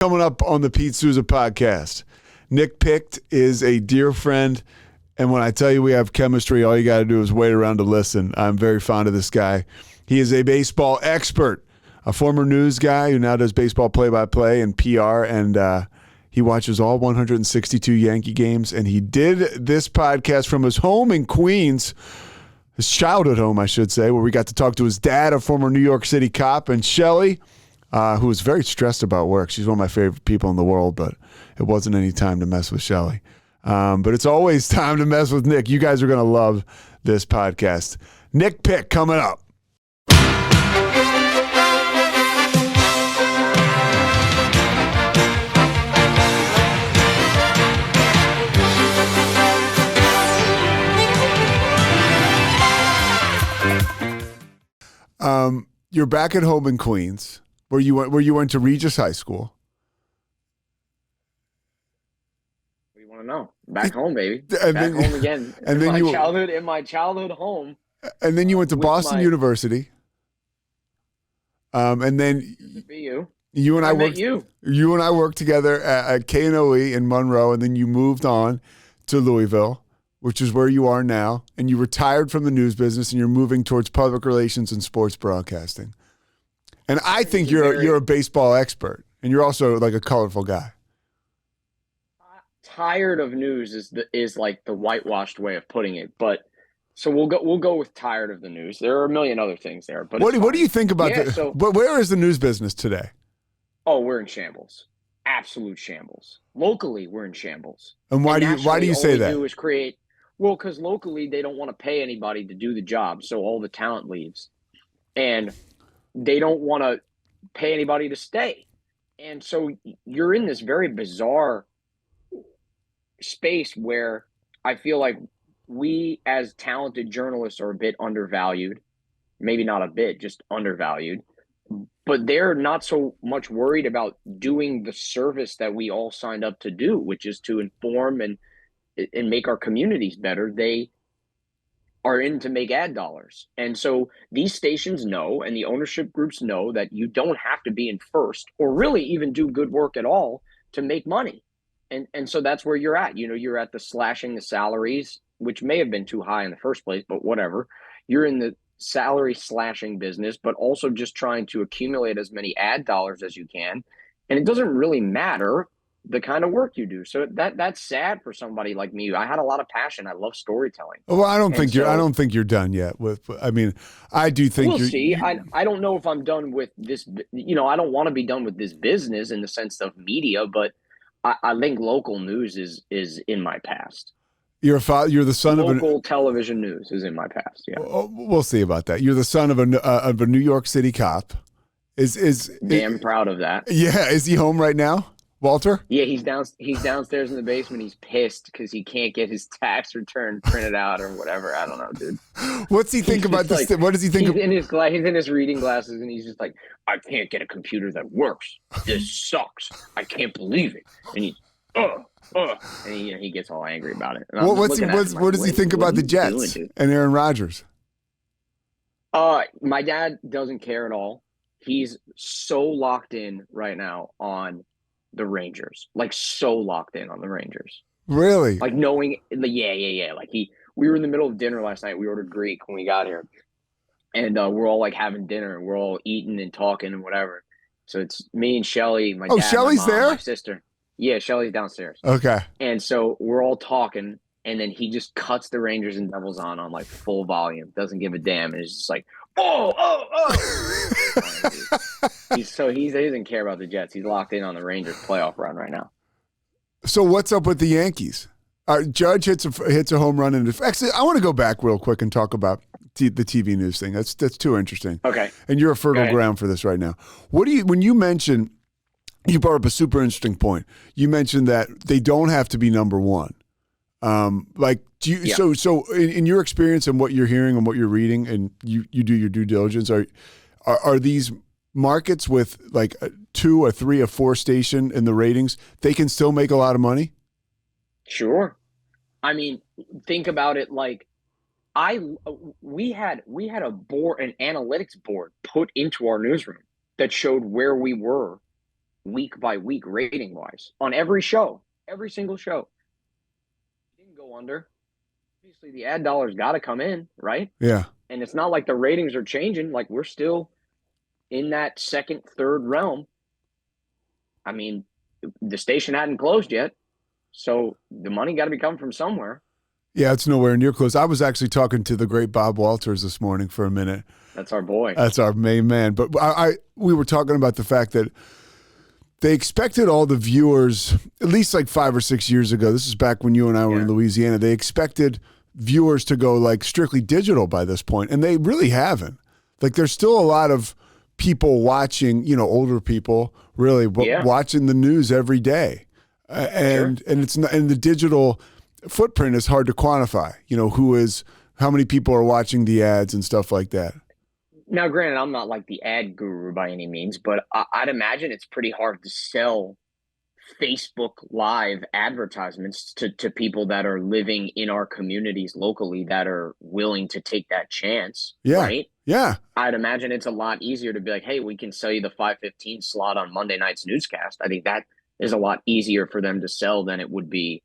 Coming up on the Pete Souza podcast, Nick Picht is a dear friend, and when I tell you we have chemistry, all you got to do is wait around to listen. I'm very fond of this guy. He is a baseball expert, a former news guy who now does baseball play-by-play and PR, and he watches all 162 Yankee games, and he did this podcast from his home in Queens, his childhood home, I should say, where we got to talk to his dad, a former New York City cop, and Shelly, who was very stressed about work. She's one of my favorite people in the world, but it wasn't any time to mess with Shelly. But it's always time to mess with Nick. You guys are going to love this podcast. Nick Picht coming up. You're back at home in Queens, where you went to Regis High School. What do you want to know? Back home, baby. And back then, home again. And then In my childhood home. And then you went to Boston University. And then you and I worked. You and I worked together at K&OE in Monroe, and then you moved on to Louisville, which is where you are now, and you retired from the news business, and you're moving towards public relations and sports broadcasting. And I think you're a baseball expert, and you're also like a colorful guy. Tired of news is like the whitewashed way of putting it, but so we'll go with tired of the news. There are a million other things there, but what do you think about where is the news business today? Oh, we're in shambles. Absolute shambles. Locally, we're in shambles. And why do you say that? All we do is create. Well, because locally they don't want to pay anybody to do the job, so all the talent leaves, and they don't want to pay anybody to stay, and so you're in this very bizarre space where I feel like we, as talented journalists, are a bit undervalued. Maybe not a bit, just undervalued. But they're not so much worried about doing the service that we all signed up to do, which is to inform and make our communities better. They are in to make ad dollars. And so these stations know, and the ownership groups know, that you don't have to be in first or really even do good work at all to make money. And so that's where you're at. You're at the slashing the salaries, which may have been too high in the first place, but whatever. You're in the salary slashing business, but also just trying to accumulate as many ad dollars as you can. And it doesn't really matter the kind of work you do. So that's sad for somebody like me. I had a lot of passion. I love storytelling. Well, I don't think you're done yet I do think we'll see. I don't know if I'm done with this. I don't want to be done with this business in the sense of media, but I think local news is in my past. You're the son of local television news is in my past. Yeah, we'll see about that. You're the son of a New York City cop. Is damn proud of that. Yeah, is he home right now, Walter? Yeah, he's downstairs in the basement. He's pissed because he can't get his tax return printed out or whatever. I don't know, dude. What's he think about this? What does he think? He's in his reading glasses, and he's just like, I can't get a computer that works. This sucks. I can't believe it. And he's and he gets all angry about it. What does he think about the Jets and Aaron Rodgers? My dad doesn't care at all. He's so locked in right now on the Rangers, like so locked in on the Rangers. Really? Like knowing, yeah. Like we were in the middle of dinner last night. We ordered Greek when we got here, and we're all like having dinner, and we're all eating and talking and whatever. So it's me and Shelly, my dad, Shelly's my mom, there? my sister. Yeah, Shelly's downstairs. Okay. And so we're all talking, and then he just cuts the Rangers and Devils on like full volume. Doesn't give a damn, and it's just like, oh. He doesn't care about the Jets. He's locked in on the Rangers playoff run right now. So what's up with the Yankees? Judge hits a home run, and actually, I want to go back real quick and talk about the TV news thing. That's too interesting. Okay. And you're a fertile ground for this right now. When you mention, you brought up a super interesting point. You mentioned that they don't have to be number one. So in your experience and what you're hearing and what you're reading, and you do your due diligence, are these markets with like a 2 or 3 or 4 station in the ratings, they can still make a lot of money? Sure. I mean, think about it like we had a board, an analytics board put into our newsroom that showed where we were week by week rating wise on every show, every single show. Didn't go under. Obviously, the ad dollars got to come in, right? Yeah. And it's not like the ratings are changing. Like, we're still in that second, third realm. I mean, the station hadn't closed yet, so the money got to be coming from somewhere. Yeah, it's nowhere near close. I was actually talking to the great Bob Walters this morning for a minute. That's our boy. That's our main man. But we were talking about the fact that they expected all the viewers, at least like 5 or 6 years ago. This is back when you and I were in Louisiana. They expected viewers to go like strictly digital by this point, and they really haven't. Like, there's still a lot of people watching, older people really watching the news every day, and it's not, and the digital footprint is hard to quantify. How many people are watching the ads and stuff like that. Now, granted, I'm not like the ad guru by any means, but I'd imagine it's pretty hard to sell Facebook Live advertisements to people that are living in our communities locally that are willing to take that chance. Yeah. Right? Yeah. I'd imagine it's a lot easier to be like, hey, we can sell you the 5:15 slot on Monday night's newscast. I think that is a lot easier for them to sell than it would be,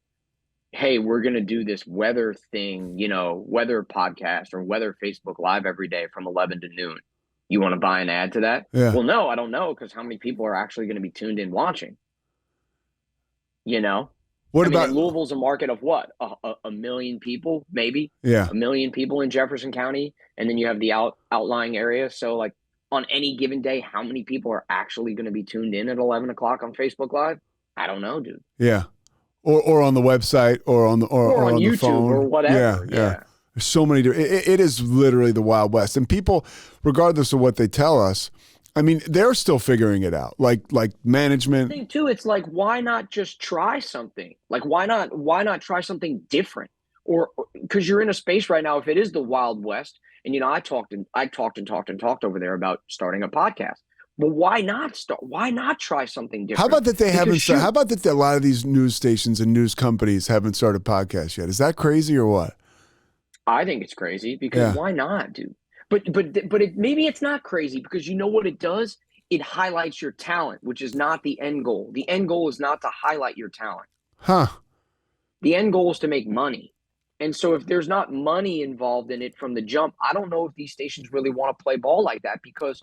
hey, we're going to do this weather thing, weather podcast or weather Facebook Live every day from 11 to noon. You want to buy an ad to that? Yeah. Well, no, I don't know, because how many people are actually going to be tuned in watching? What about Louisville's a market of what? A million people, maybe? Yeah. 1 million people in Jefferson County. And then you have the outlying area. So, like, on any given day, how many people are actually going to be tuned in at 11 o'clock on Facebook Live? I don't know, dude. Yeah. Or on the website or on YouTube the phone or whatever. Yeah. There's so many. It is literally the Wild West, and people, regardless of what they tell us, I mean, they're still figuring it out. Like management. I think too, it's like, why not just try something? Like, why not try something different? Or because you're in a space right now, if it is the Wild West, and I talked over there about starting a podcast. Well, why not start? Why not try something different? How about that they haven't? How about that a lot of these news stations and news companies haven't started podcasts yet? Is that crazy or what? I think it's crazy because why not, dude? But maybe it's not crazy because you know what it does? It highlights your talent, which is not the end goal. The end goal is not to highlight your talent. Huh. The end goal is to make money. And so if there's not money involved in it from the jump, I don't know if these stations really want to play ball like that, because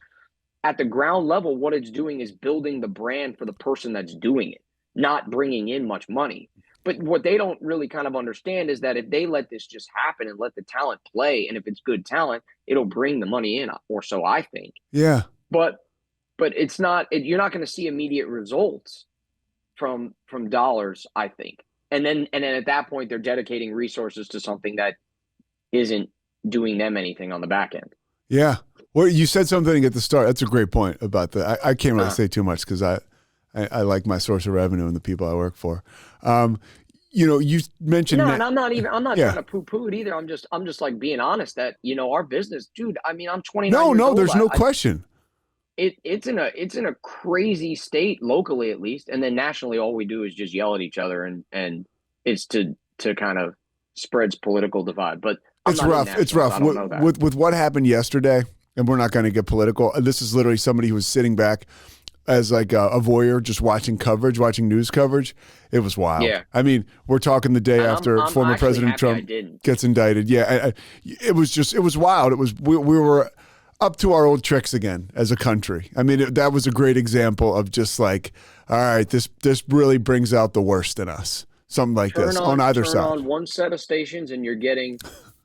at the ground level, what it's doing is building the brand for the person that's doing it, not bringing in much money. But what they don't really kind of understand is that if they let this just happen and let the talent play, and if it's good talent, it'll bring the money in, or so I think. Yeah. But it's not. You're not going to see immediate results from dollars, I think. And then at that point, they're dedicating resources to something that isn't doing them anything on the back end. Yeah. Well, you said something at the start. That's a great point about that. I can't really say too much because I like my source of revenue and the people I work for. You mentioned. No, and I'm not trying to poo-poo it either. I'm just like being honest that, our business, dude, I mean, I'm 29 years old. No, there's no question. It's in a crazy state locally, at least. And then nationally, all we do is just yell at each other and it's to kind of spreads political divide. But it's rough. It's rough. With what happened yesterday, and we're not going to get political. This is literally somebody who was sitting back as like a voyeur, just watching news coverage. It was wild. Yeah. I mean, we're talking the day after former President Trump gets indicted. Yeah. It was wild. We were up to our old tricks again as a country. I mean, that was a great example of just like, all right, this really brings out the worst in us. Something like this on either side. Turn on one set of stations and you're getting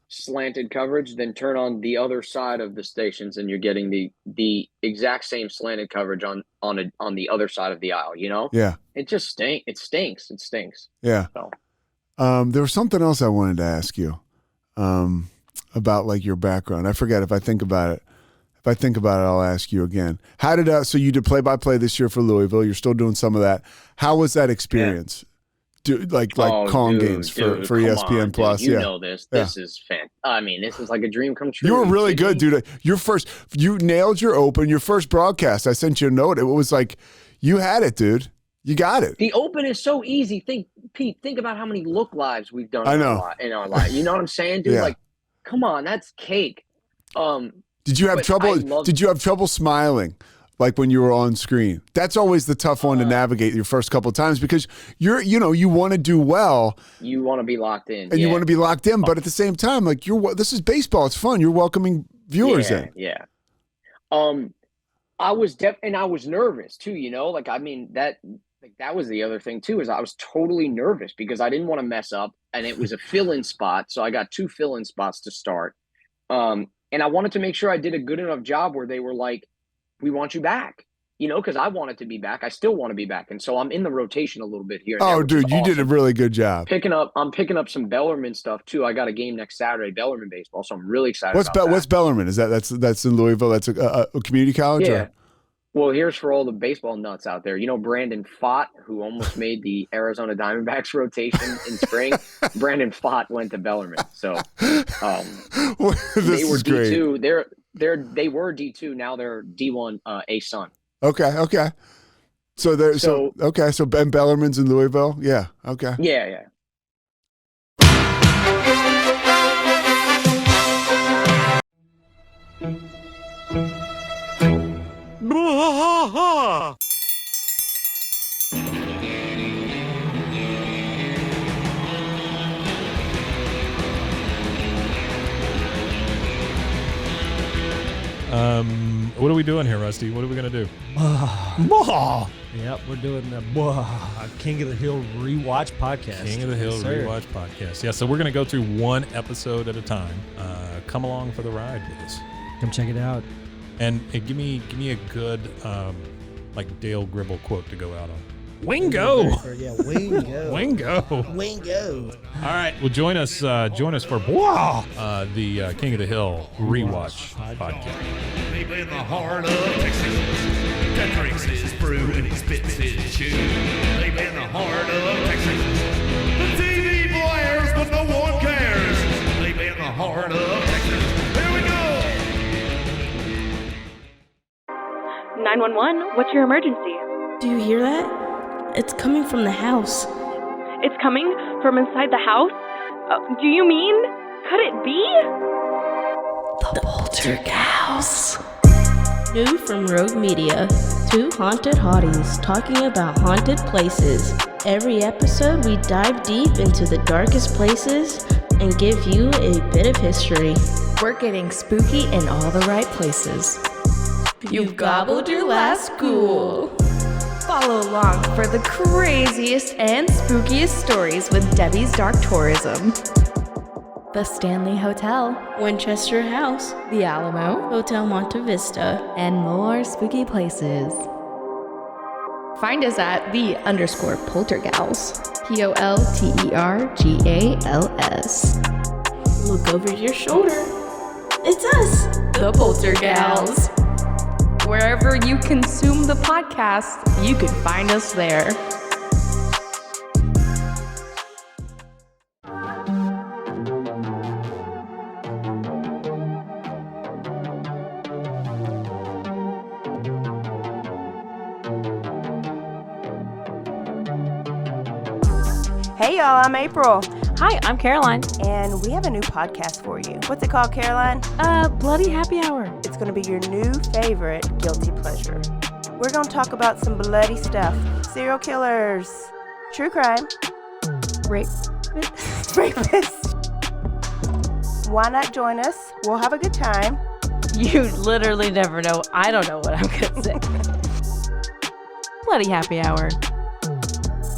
slanted coverage, then turn on the other side of the stations and you're getting the exact same slanted coverage on the other side of the aisle, Yeah. It just stinks. It stinks. Yeah. So. There was something else I wanted to ask you about like your background. I forget. If I think about it, I'll ask you again. How did so you did play-by-play this year for Louisville. You're still doing some of that. How was that experience? Yeah. Calling games for ESPN Plus. You know this. This is fantastic. I mean, this is like a dream come true. You were really good, dude. You nailed your open. Your first broadcast, I sent you a note. It was like you had it, dude. You got it. The open is so easy. Pete, think about how many look lives we've done in our life. You know what I'm saying, dude? Yeah. Like, come on, that's cake. Did you have trouble? Did you have trouble smiling like when you were on screen? That's always the tough one to navigate your first couple of times because you want to do well. You want to be locked in. And you want to be locked in, but at the same time, like this is baseball. It's fun. You're welcoming viewers in. Yeah. I was and I was nervous too, like, I mean, that was the other thing too, is I was totally nervous because I didn't want to mess up, and it was a fill-in spot. So I got 2 fill-in spots to start. And I wanted to make sure I did a good enough job where they were like, we want you back, because I wanted to be back. I still want to be back. And so I'm in the rotation a little bit here. Oh, dude, you did a really good job. I'm picking up some Bellarmine stuff too. I got a game next Saturday, Bellarmine baseball. So I'm really excited about that. What's Bellarmine? Is that's in Louisville? That's a community college? Yeah. Or? Well, here's for all the baseball nuts out there. Brandon Pfaadt, who almost made the Arizona Diamondbacks rotation in spring. Brandon Pfaadt went to Bellarmine. So they were D2. They were D2. Now they're D1 A-Sun. Okay. So Ben Bellarmine's in Louisville? Yeah. Okay. Yeah. What are we doing here, Rusty? What are we going to do? Yep, we're doing the King of the Hill Rewatch Podcast. King of the Hill Rewatch Podcast. Yeah, so we're going to go through one episode at a time. Come along for the ride with us. Come check it out. And give me a good like Dale Gribble quote to go out on. Wingo. Yeah, Wingo. Wingo. All right. Well, join us for the King of the Hill Rewatch Podcast. Deep in the heart of Texas, that drinks his brew and he spits his chew. Deep in the heart of Texas, the TV blares but no one cares. Deep in the heart of Texas, here we go. 911, what's your emergency? Do you hear that? It's coming from the house. It's coming from inside the house? Do you mean? Could it be? The Poltergeist. New from Rogue Media. 2 haunted hotties talking about haunted places. Every episode we dive deep into the darkest places and give you a bit of history. We're getting spooky in all the right places. You've gobbled your last ghoul. Follow along for the craziest and spookiest stories with Debbie's Dark Tourism. The Stanley Hotel, Winchester House, The Alamo, Hotel Monte Vista, and more spooky places. Find us at _Poltergals. POLTERGALS. Look over your shoulder. It's us, the Poltergals. Wherever you consume the podcast, you can find us there. Hey y'all, I'm April. Hi, I'm Caroline. And we have a new podcast for you. What's it called, Caroline? Bloody Happy Hour. It's going to be your new favorite guilty pleasure. We're going to talk about some bloody stuff. Serial killers. True crime. Rapists. Why not join us? We'll have a good time. You literally never know. I don't know what I'm going to say. Bloody Happy Hour.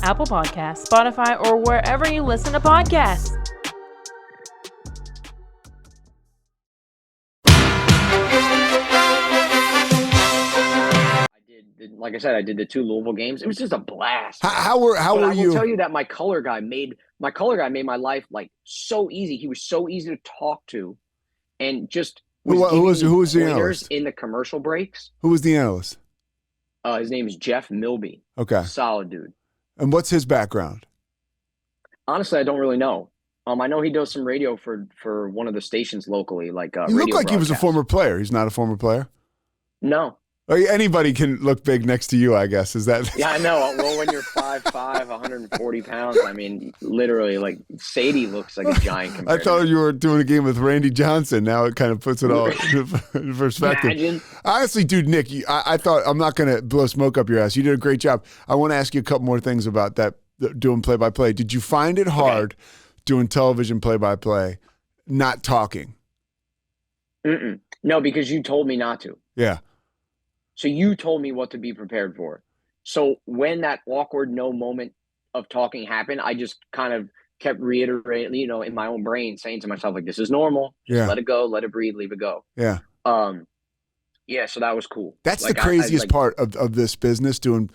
Apple Podcasts, Spotify, or wherever you listen to podcasts. Like I said, I did the 2 Louisville games. It was just a blast. How were you? I will tell you that my color guy made my life like so easy. He was so easy to talk to, and just who was the analyst in the commercial breaks? Who was the analyst? His name is Jeff Milby. Okay, solid dude. And what's his background? Honestly, I don't really know. I know he does some radio for one of the stations locally, like. He looked like he was a former player. He's not a former player. No. Anybody can look big next to you, I guess. Is that? Yeah, I know. Well, when you're 5'5", 140 pounds, I mean, literally, like Sadie looks like a giant I compared thought to me. you were doing a game with Randy Johnson. Now it kind of puts it all in perspective. Imagine. Honestly, dude, Nick, I thought I'm not going to blow smoke up your ass. You did a great job. I want to ask you a couple more things about that, doing play-by-play. Did you find it hard doing television play-by-play, not talking? Mm-mm. No, because you told me not to. Yeah. So you told me what to be prepared for. So when that awkward no moment of talking happened, I just kind of kept reiterating, in my own brain, saying to myself, like, this is normal. Just let it go, let it breathe, leave it go. Yeah. Yeah, so that was cool. That's the craziest part of this business, doing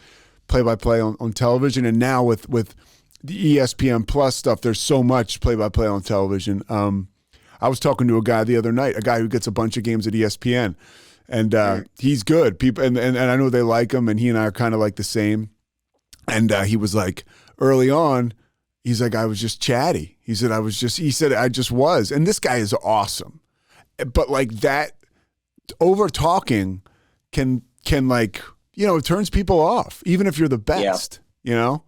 play-by-play on television. And now with the ESPN Plus stuff, there's so much play-by-play on television. I was talking to a guy the other night, a guy who gets a bunch of games at ESPN. And he's good. People and I know they like him, and he and I are kind of like the same. And he was like, early on, he's like, I was just chatty. He said I just was. And this guy is awesome. But like that over talking can like, it turns people off, even if you're the best, Yeah.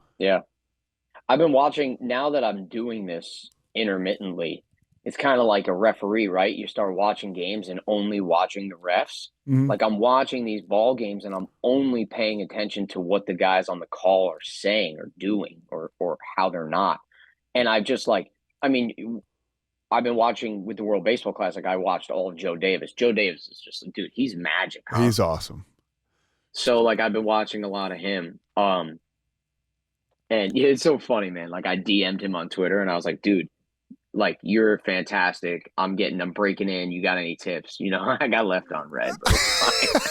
I've been watching, now that I'm doing this intermittently, it's kind of like a referee, right? You start watching games and only watching the refs. Mhm. Like I'm watching these ball games and I'm only paying attention to what the guys on the call are saying or doing or how they're not. And I've just I've been watching with the World Baseball Classic. I watched all of Joe Davis. Joe Davis is just, dude, he's magic. Huh? He's awesome. So like I've been watching a lot of him. And it's so funny, man. Like I DM'd him on Twitter and I was like, dude, like, you're fantastic. I'm breaking in. You got any tips? I got left on red, but it's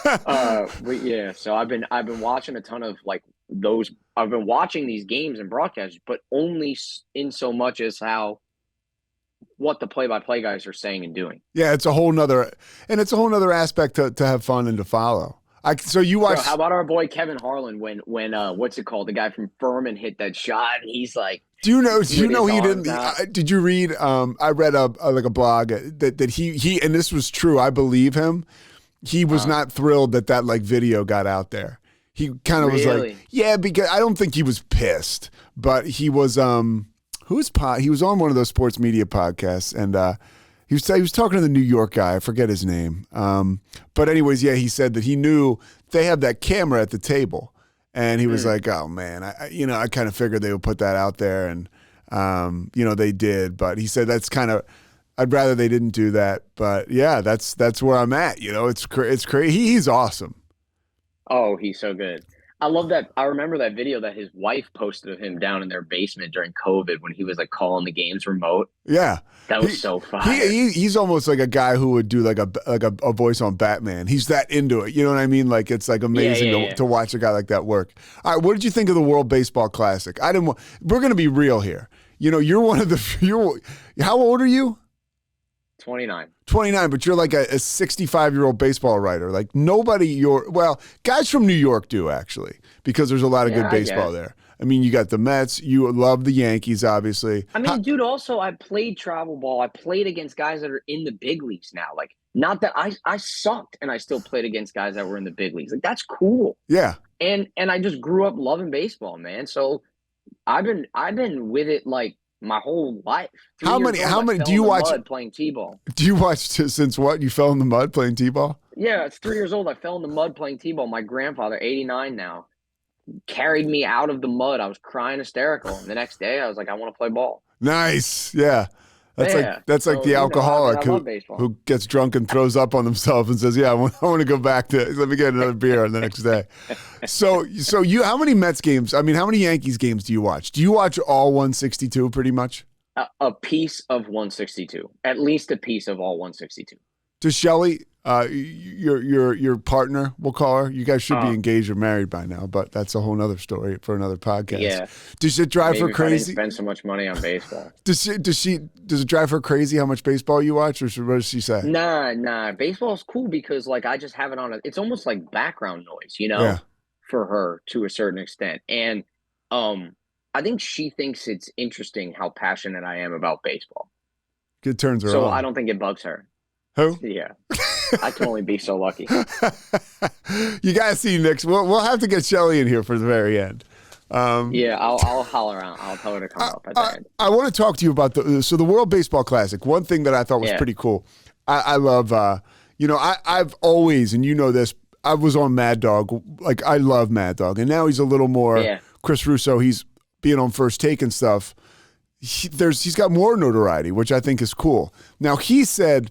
fine. But yeah, so I've been watching a ton of like those. I've been watching these games and broadcasts, but only in so much as what the play-by-play guys are saying and doing. Yeah, it's a whole nother aspect to have fun and to follow. So you watch. How about our boy Kevin Harlan when what's it called? The guy from Furman hit that shot, and he's like, Do you know he didn't? Did you read? I read a blog that he and this was true. I believe him. He was not thrilled that like video got out there. He kind of was like, yeah, because I don't think he was pissed, but he was he was on one of those sports media podcasts, and he was talking to the New York guy. I forget his name. But anyways, yeah, he said that he knew they have that camera at the table. And he was like, oh, man, I kind of figured they would put that out there. And, they did. But he said that's kind of – I'd rather they didn't do that. But, yeah, that's where I'm at. It's crazy. He's awesome. Oh, he's so good. I love that. I remember that video that his wife posted of him down in their basement during COVID when he was like calling the games remote. Yeah. That was so fun. He's almost like a guy who would do like a voice on Batman. He's that into it. You know what I mean? Like it's like amazing to watch a guy like that work. All right, what did you think of the World Baseball Classic? We're going to be real here. You're one of the how old are you? 29. 29, but you're like a 65-year-old baseball writer. Like guys from New York do actually, because there's a lot of good baseball there. I mean, you got the Mets. You love the Yankees, obviously. I mean, dude, also, I played travel ball. I played against guys that are in the big leagues now. Like, not that I sucked and I still played against guys that were in the big leagues. Like, that's cool. Yeah. And I just grew up loving baseball, man. So I've been with it like my whole life. How many do you watch playing T-ball? Do you watch since what? You fell in the mud playing T-ball? Yeah, it's 3 years old. I fell in the mud playing T-ball. My grandfather, 89 now, carried me out of the mud. I was crying hysterical. And the next day I was like, I want to play ball. Nice. Yeah. That's like the alcoholic who gets drunk and throws up on himself and says, yeah, I want to go back to, let me get another beer the next day. So you, how many Mets games, how many Yankees games do you watch? Do you watch all 162 pretty much? A piece of 162, at least a piece of all 162. Does Shelly, your partner, we'll call her. You guys should be engaged or married by now, but that's a whole nother story for another podcast. Yeah. Does it drive her crazy? I didn't spend so much money on baseball. Does it drive her crazy how much baseball you watch, or what does she say? Nah. Baseball's cool because like I just have it on. It's almost like background noise, for her to a certain extent. And I think she thinks it's interesting how passionate I am about baseball. It turns her on. So I don't think it bugs her. Who? Yeah. I can only be so lucky. You gotta see Nick's. We'll have to get Shelly in here for the very end. Yeah, I'll holler out. I'll tell her to come up at the end. I want to talk to you about the World Baseball Classic. One thing that I thought was pretty cool. I love. I've always, and you know this, I was on Mad Dog. Like, I love Mad Dog, and now he's a little more Chris Russo. He's being on First Take and stuff. He's got more notoriety, which I think is cool. Now, he said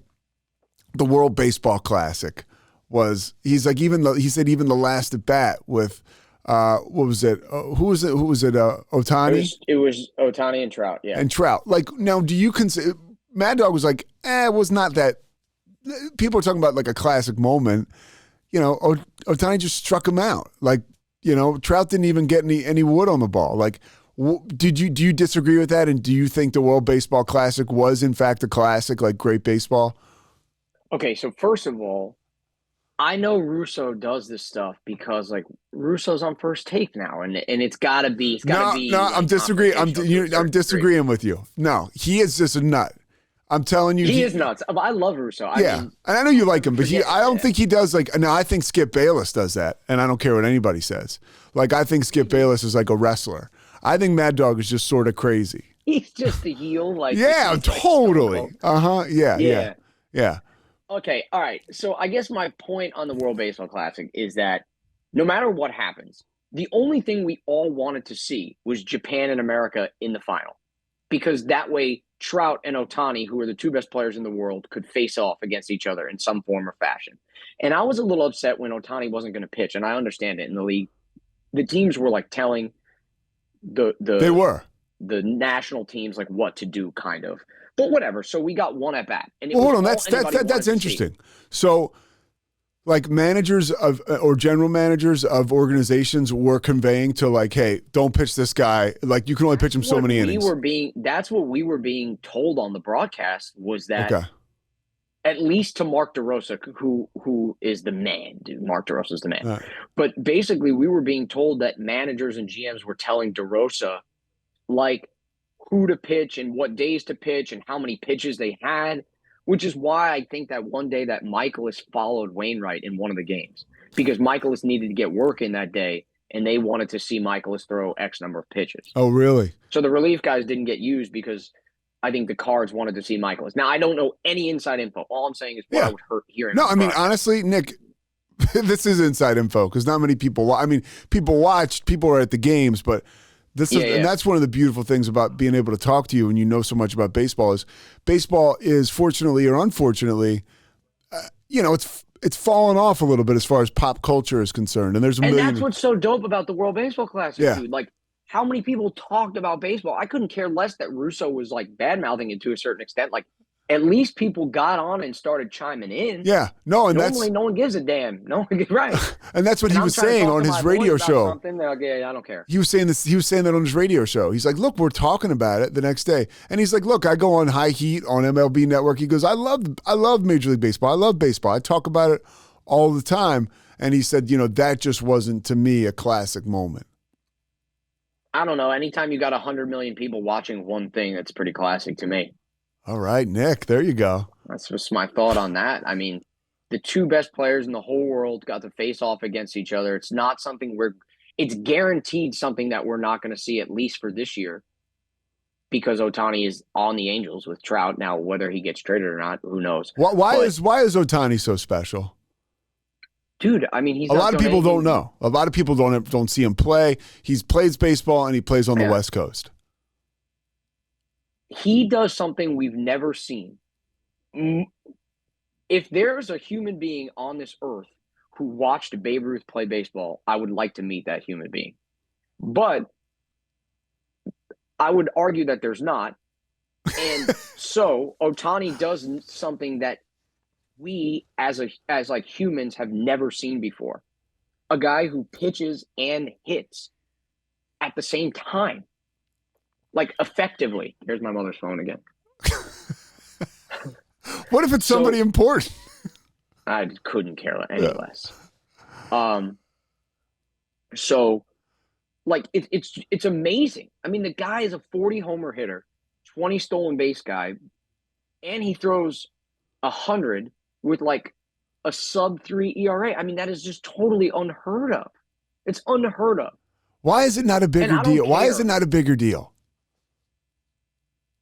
the World Baseball Classic was, he said even the last at bat with what was it? Who was it? Ohtani? It was Ohtani and Trout. Yeah, and Trout. Like, now, do you consider Mad Dog was like, it was not that. People are talking about like a classic moment. You know, Ohtani just struck him out. Like, you know, Trout didn't even get any wood on the ball. Like, do you disagree with that? And do you think the World Baseball Classic was in fact a classic, like great baseball? Okay, so first of all, I know Russo does this stuff because like Russo's on First Take now, and it's gotta be. No, like, I'm disagreeing. I'm disagreeing with you. No, he is just a nut. I'm telling you, he is nuts. I love Russo. I mean, and I know you like him, but I don't think he does like. No, I think Skip Bayless does that, and I don't care what anybody says. Like, I think Skip Bayless is like a wrestler. I think Mad Dog is just sort of crazy. He's just a heel, like totally. Yeah. Okay, all right. So I guess my point on the World Baseball Classic is that no matter what happens, the only thing we all wanted to see was Japan and America in the final, because that way Trout and Ohtani, who are the two best players in the world, could face off against each other in some form or fashion. And I was a little upset when Ohtani wasn't going to pitch, and I understand it in the league. The teams were like telling the national teams like what to do, kind of. But whatever. So we got one at bat. And hold on, that's interesting. So, like, managers of or general managers of organizations were conveying to, like, hey, don't pitch this guy. Like, you can only pitch him so many innings. That's what we were being told on the broadcast, was that at least to Mark DeRosa, who is the man, dude. Mark DeRosa is the man. But basically, we were being told that managers and GMs were telling DeRosa, like, who to pitch and what days to pitch and how many pitches they had, which is why I think that one day that Michaelis followed Wainwright in one of the games, because Michaelis needed to get work in that day, and they wanted to see Michaelis throw X number of pitches. Oh, really? So the relief guys didn't get used because I think the Cards wanted to see Michaelis. Now, I don't know any inside info. All I'm saying is what I would hear. No, I mean, honestly, Nick, this is inside info because not many people watch. I mean, people watched, people are at the games, but and that's one of the beautiful things about being able to talk to you and you know so much about baseball is fortunately or unfortunately, it's fallen off a little bit as far as pop culture is concerned. And that's what's so dope about the World Baseball Classic, dude. Like, how many people talked about baseball? I couldn't care less that Russo was like bad mouthing it to a certain extent. Like, at least people got on and started chiming in. Yeah, no, and normally no one gives a damn. No one, right? And that's what he was saying on his radio show. Like, yeah, I don't care. He was saying this. He was saying that on his radio show. He's like, "Look, we're talking about it the next day," and he's like, "Look, I go on High Heat on MLB Network." He goes, "I love Major League Baseball. I love baseball. I talk about it all the time." And he said, that just wasn't to me a classic moment. I don't know. Anytime you got 100 million people watching one thing, that's pretty classic to me. All right, Nick, there you go. That's just my thought on that. I mean, the two best players in the whole world got to face off against each other. It's not something it's guaranteed something that we're not going to see, at least for this year, because Ohtani is on the Angels with Trout. Now, whether he gets traded or not, who knows? Why is Ohtani so special? Dude, I mean, a lot of people don't know. A lot of people don't see him play. He plays baseball and he plays on the West Coast. He does something we've never seen. If there's a human being on this earth who watched Babe Ruth play baseball, I would like to meet that human being. But I would argue that there's not. And so Ohtani does something that we as like humans have never seen before. A guy who pitches and hits at the same time. Like, effectively. Here's my mother's phone again. What if it's somebody important? I couldn't care any less. So, like, it's amazing. I mean, the guy is a 40-homer hitter, 20 stolen base guy, and he throws 100 with like a sub-3 ERA. I mean, that is just totally unheard of. It's unheard of. Why is it not a bigger deal? Why is it not a bigger deal?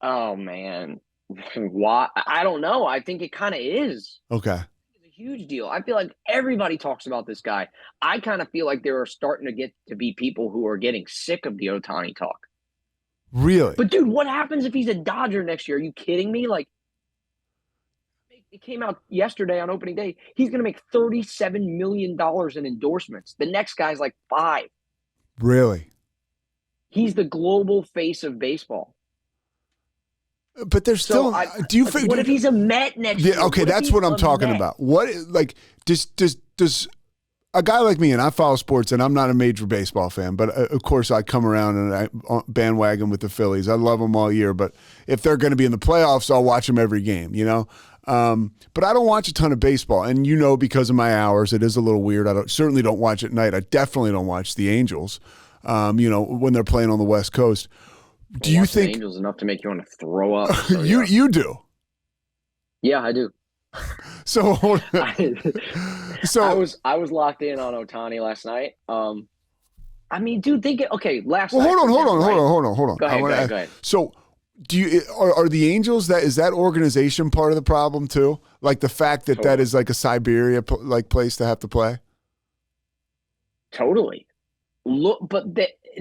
Oh, man. Why? I don't know. I think it kind of is. Okay. It's a huge deal. I feel like everybody talks about this guy. I kind of feel like there are starting to get to be people who are getting sick of the Ohtani talk. Really? But, dude, what happens if he's a Dodger next year? Are you kidding me? Like, it came out yesterday on opening day. He's going to make $37 million in endorsements. The next guy's like 5. Really? He's the global face of baseball. But there's still. What if he's a Met next year? Okay, that's what I'm talking about. What like does a guy like me, and I follow sports, and I'm not a major baseball fan, but of course I come around and I bandwagon with the Phillies. I love them all year, but if they're going to be in the playoffs, I'll watch them every game. You know. But I don't watch a ton of baseball, and because of my hours, it is a little weird. Certainly don't watch at night. I definitely don't watch the Angels. When they're playing on the West Coast. Do you think the Angels enough to make you want to throw up? So, you do? Yeah, I do. So I was locked in on Ohtani last night. I mean, dude, last night. Hold on. Go ahead. So, are the Angels is that organization part of the problem too? Like the fact that that is like a Siberia place to have to play. Totally. Look, but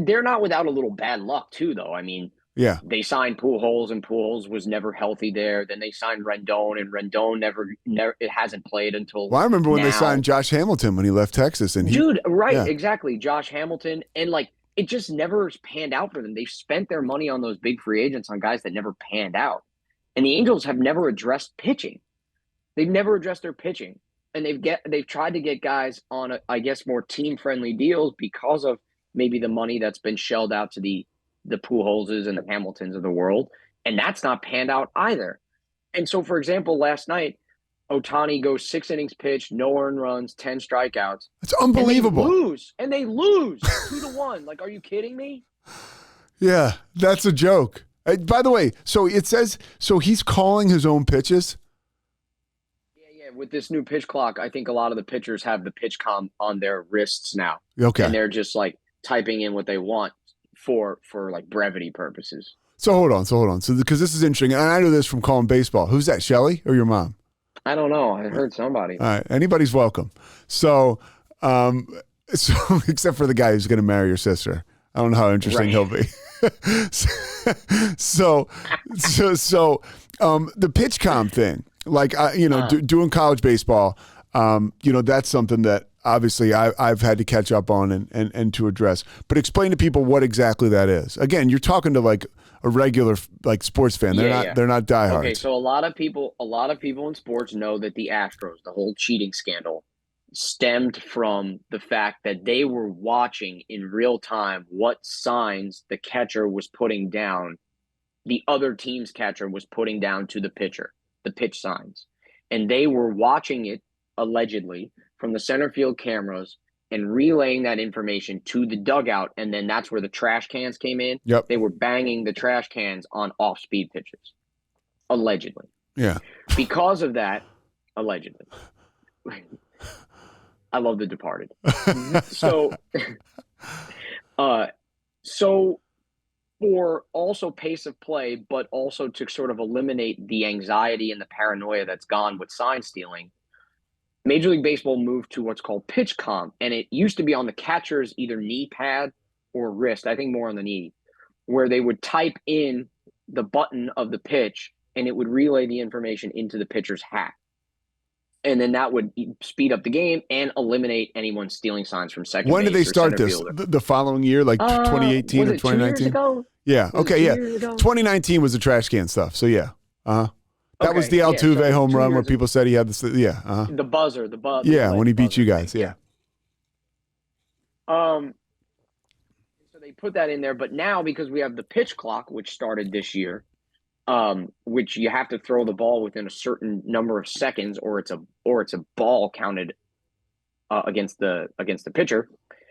they're not without a little bad luck too, though. I mean, yeah, they signed Pujols, and Pujols was never healthy there. Then they signed Rendon, and Rendon never it hasn't played until. Well, I remember when they signed Josh Hamilton when he left Texas, and exactly, Josh Hamilton, and like it just never panned out for them. They've spent their money on those big free agents on guys that never panned out, and the Angels have never addressed pitching. They've never addressed their pitching. And they've tried to get guys on, more team-friendly deals because of maybe the money that's been shelled out to the Pujols and the Hamiltons of the world. And that's not panned out either. And so, for example, last night, Ohtani goes 6 innings pitched, no earned runs, 10 strikeouts. It's unbelievable. And they lose 2-1. Like, are you kidding me? Yeah, that's a joke. By the way, so it says, he's calling his own pitches? With this new pitch clock, I think a lot of the pitchers have the pitch com on their wrists now. Okay. And they're just like typing in what they want for like brevity purposes. So hold on. So because this is interesting, and I know this from calling baseball. Who's that, Shelly or your mom? I don't know. I heard somebody. All right. Anybody's welcome. So except for the guy who's going to marry your sister. I don't know how interesting he'll be. So the pitch com thing. Like, doing college baseball, that's something that obviously I've had to catch up on and to address. But explain to people what exactly that is. Again, you're talking to like a regular like sports fan. They're not diehards. Okay, so a lot of people in sports know that the Astros, the whole cheating scandal, stemmed from the fact that they were watching in real time what signs the catcher was putting down, the other team's catcher was putting down to the pitcher. The pitch signs, and they were watching it allegedly from the center field cameras and relaying that information to the dugout, and then that's where the trash cans came in. Yep. They were banging the trash cans on off-speed pitches, allegedly. Yeah. Because of that, allegedly. I love The Departed. So for also pace of play, but also to sort of eliminate the anxiety and the paranoia that's gone with sign stealing, Major League Baseball moved to what's called pitch comp, and it used to be on the catcher's either knee pad or wrist, I think more on the knee, where they would type in the button of the pitch, and it would relay the information into the pitcher's hat. And then that would speed up the game and eliminate anyone stealing signs from second base. When did they start this? The following year, like 2018 or 2019? 2 years ago? Yeah. Okay. Yeah. 2019 was the trash can stuff. So yeah. That was the Altuve home run where people said he had this. Yeah. The buzzer. Yeah, when he beat you guys. Yeah. So they put that in there, but now because we have the pitch clock, which started this year, which you have to throw the ball within a certain number of seconds, or it's a ball counted against the pitcher.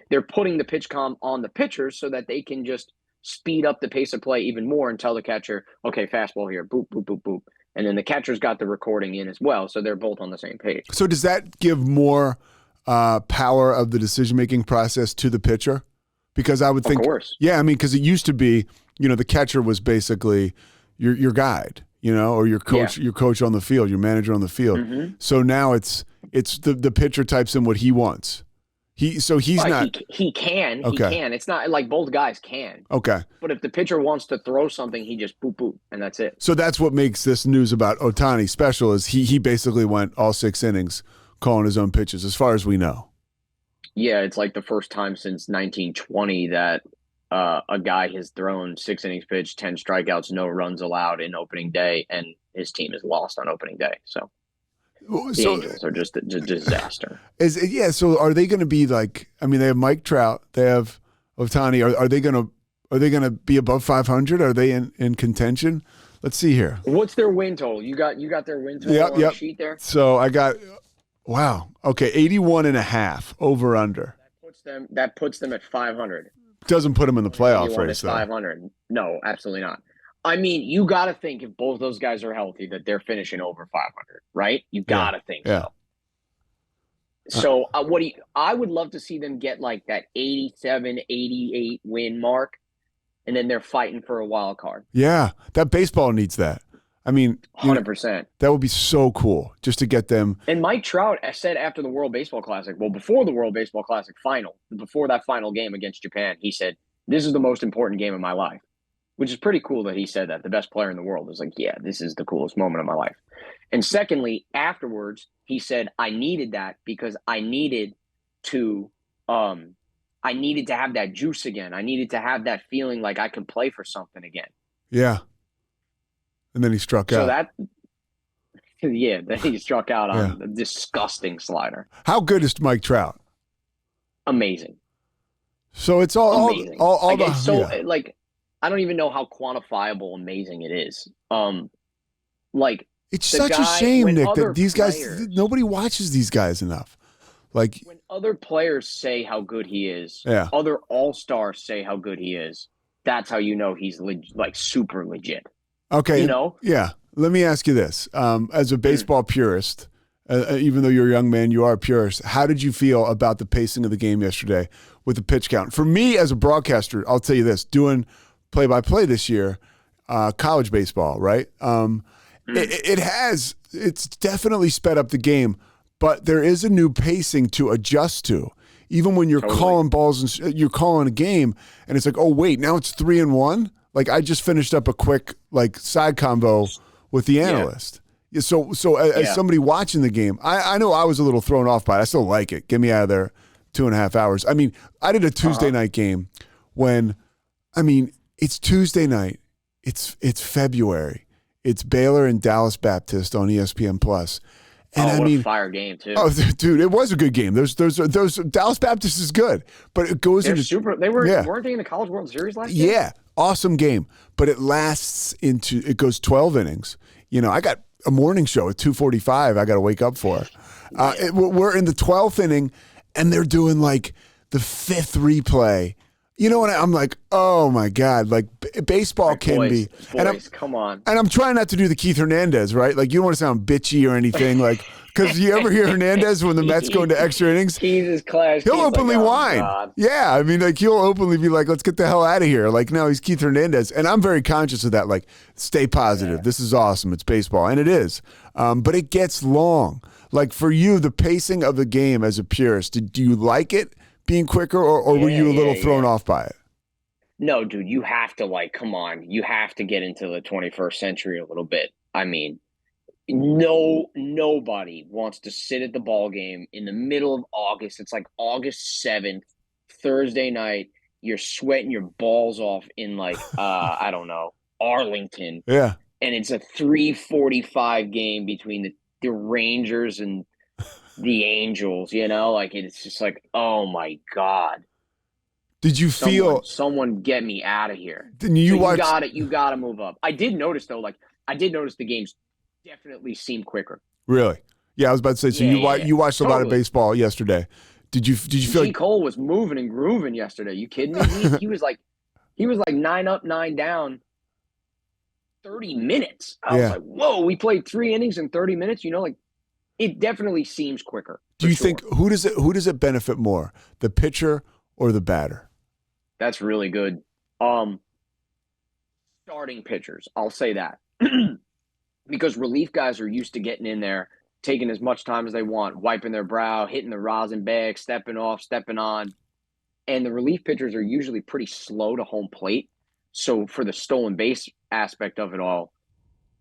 They're putting the pitch com on the pitchers so that they can just speed up the pace of play even more and tell the catcher, okay, fastball here, boop, boop, boop, boop. And then the catcher's got the recording in as well, so they're both on the same page. So does that give more power of the decision-making process to the pitcher? Because I would think, of course. Yeah, I mean, because it used to be, the catcher was basically your guide, or your coach, your coach on the field, your manager on the field. Mm-hmm. So now it's the pitcher types in what he wants. He's not. He can. Okay. He can. It's not like both guys can. Okay. But if the pitcher wants to throw something, he just boop boop, and that's it. So that's what makes this news about Ohtani special. Is he basically went all 6 innings calling his own pitches, as far as we know. Yeah, it's like the first time since 1920 that a guy has thrown 6 innings pitched, 10 strikeouts, no runs allowed in opening day, and his team is lost on opening day. So the Angels are just a disaster. So are they going to be like? I mean, they have Mike Trout, they have Ohtani. Are they going to be above 500? Are they in contention? Let's see here. What's their win total? You got their win total on the sheet there. So I got. Wow. Okay, 81.5 over under. That puts them at 500. Doesn't put them in the playoff race, though. 500. No, absolutely not. I mean, you got to think if both those guys are healthy that they're finishing over 500, right? You got to think so. So I would love to see them get like that 87, 88 win mark, and then they're fighting for a wild card. Yeah, that baseball needs that. I mean, 100%. That would be so cool just to get them. And Mike Trout said after the World Baseball Classic, before the World Baseball Classic final, before that final game against Japan, he said, "This is the most important game of my life," which is pretty cool that he said that. The best player in the world is like, yeah, this is the coolest moment of my life. And secondly, afterwards, he said, I needed that because I needed to have that juice again. I needed to have that feeling like I could play for something again. Yeah. And then he struck out. Then he struck out on a disgusting slider. How good is Mike Trout? Amazing. So it's all amazing. Like, I don't even know how quantifiable amazing it is. It's such a shame, Nick, that these guys, nobody watches these guys enough. Like, when other players say how good he is, other all-stars say how good he is, that's how you know he's super legit. Okay. Yeah. Let me ask you this. As a baseball purist, even though you're a young man, you are a purist. How did you feel about the pacing of the game yesterday with the pitch count? For me, as a broadcaster, I'll tell you this, doing play-by-play this year, college baseball, right? It's definitely sped up the game, but there is a new pacing to adjust to. Even when you're calling balls and you're calling a game and it's like, oh, wait, now it's 3-1. Like, I just finished up a quick side convo with the analyst. Yeah. So as somebody watching the game, I know I was a little thrown off by it. I still like it. Get me out of there 2.5 hours. I mean, I did a Tuesday night game it's Tuesday night. It's February. It's Baylor and Dallas Baptist on ESPN Plus. And what a fire game too! Oh, dude, it was a good game. Those Dallas Baptist is good, but it goes into super. They weren't they in the College World Series last year? Yeah, awesome game, but it goes 12 innings. I got a morning show at 2:45. I got to wake up for. We're in the 12th inning, and they're doing like the 5th replay. And I'm like, oh my God, baseball can be. Boys, come on. And I'm trying not to do the Keith Hernandez, right? Like, you don't want to sound bitchy or anything, because you ever hear Hernandez when the Mets go into extra innings? Jesus Christ. He'll openly whine. God. Yeah, I mean, he'll openly be like, let's get the hell out of here. No, he's Keith Hernandez. And I'm very conscious of that. Stay positive. Yeah. This is awesome. It's baseball. And it is. But it gets long. For you, the pacing of the game as a purist, do you like it being quicker, or were you a little thrown off by it? No, dude, you have to come on. You have to get into the 21st century a little bit. I mean, nobody wants to sit at the ball game in the middle of August. It's like August 7th, Thursday night. You're sweating your balls off in I don't know, Arlington. Yeah. And it's a 3:45 game between the Rangers and the Angels, it's just oh my God. Did you feel someone get me out of here? Didn't you watch? You got to move up. I did notice though, the games definitely seem quicker. Really? Yeah, I was about to say. So you watched a lot of baseball yesterday. Did you feel G. Cole was moving and grooving yesterday? You kidding me? He was like 9 up, 9 down. 30 minutes. I was like, whoa, we played 3 innings in 30 minutes. Like it definitely seems quicker. Do you think who does it benefit more, the pitcher or the batter? That's really good. Starting pitchers, I'll say that. Because relief guys are used to getting in there, taking as much time as they want, wiping their brow, hitting the rosin bag, stepping off, stepping on. And the relief pitchers are usually pretty slow to home plate. So for the stolen base aspect of it all,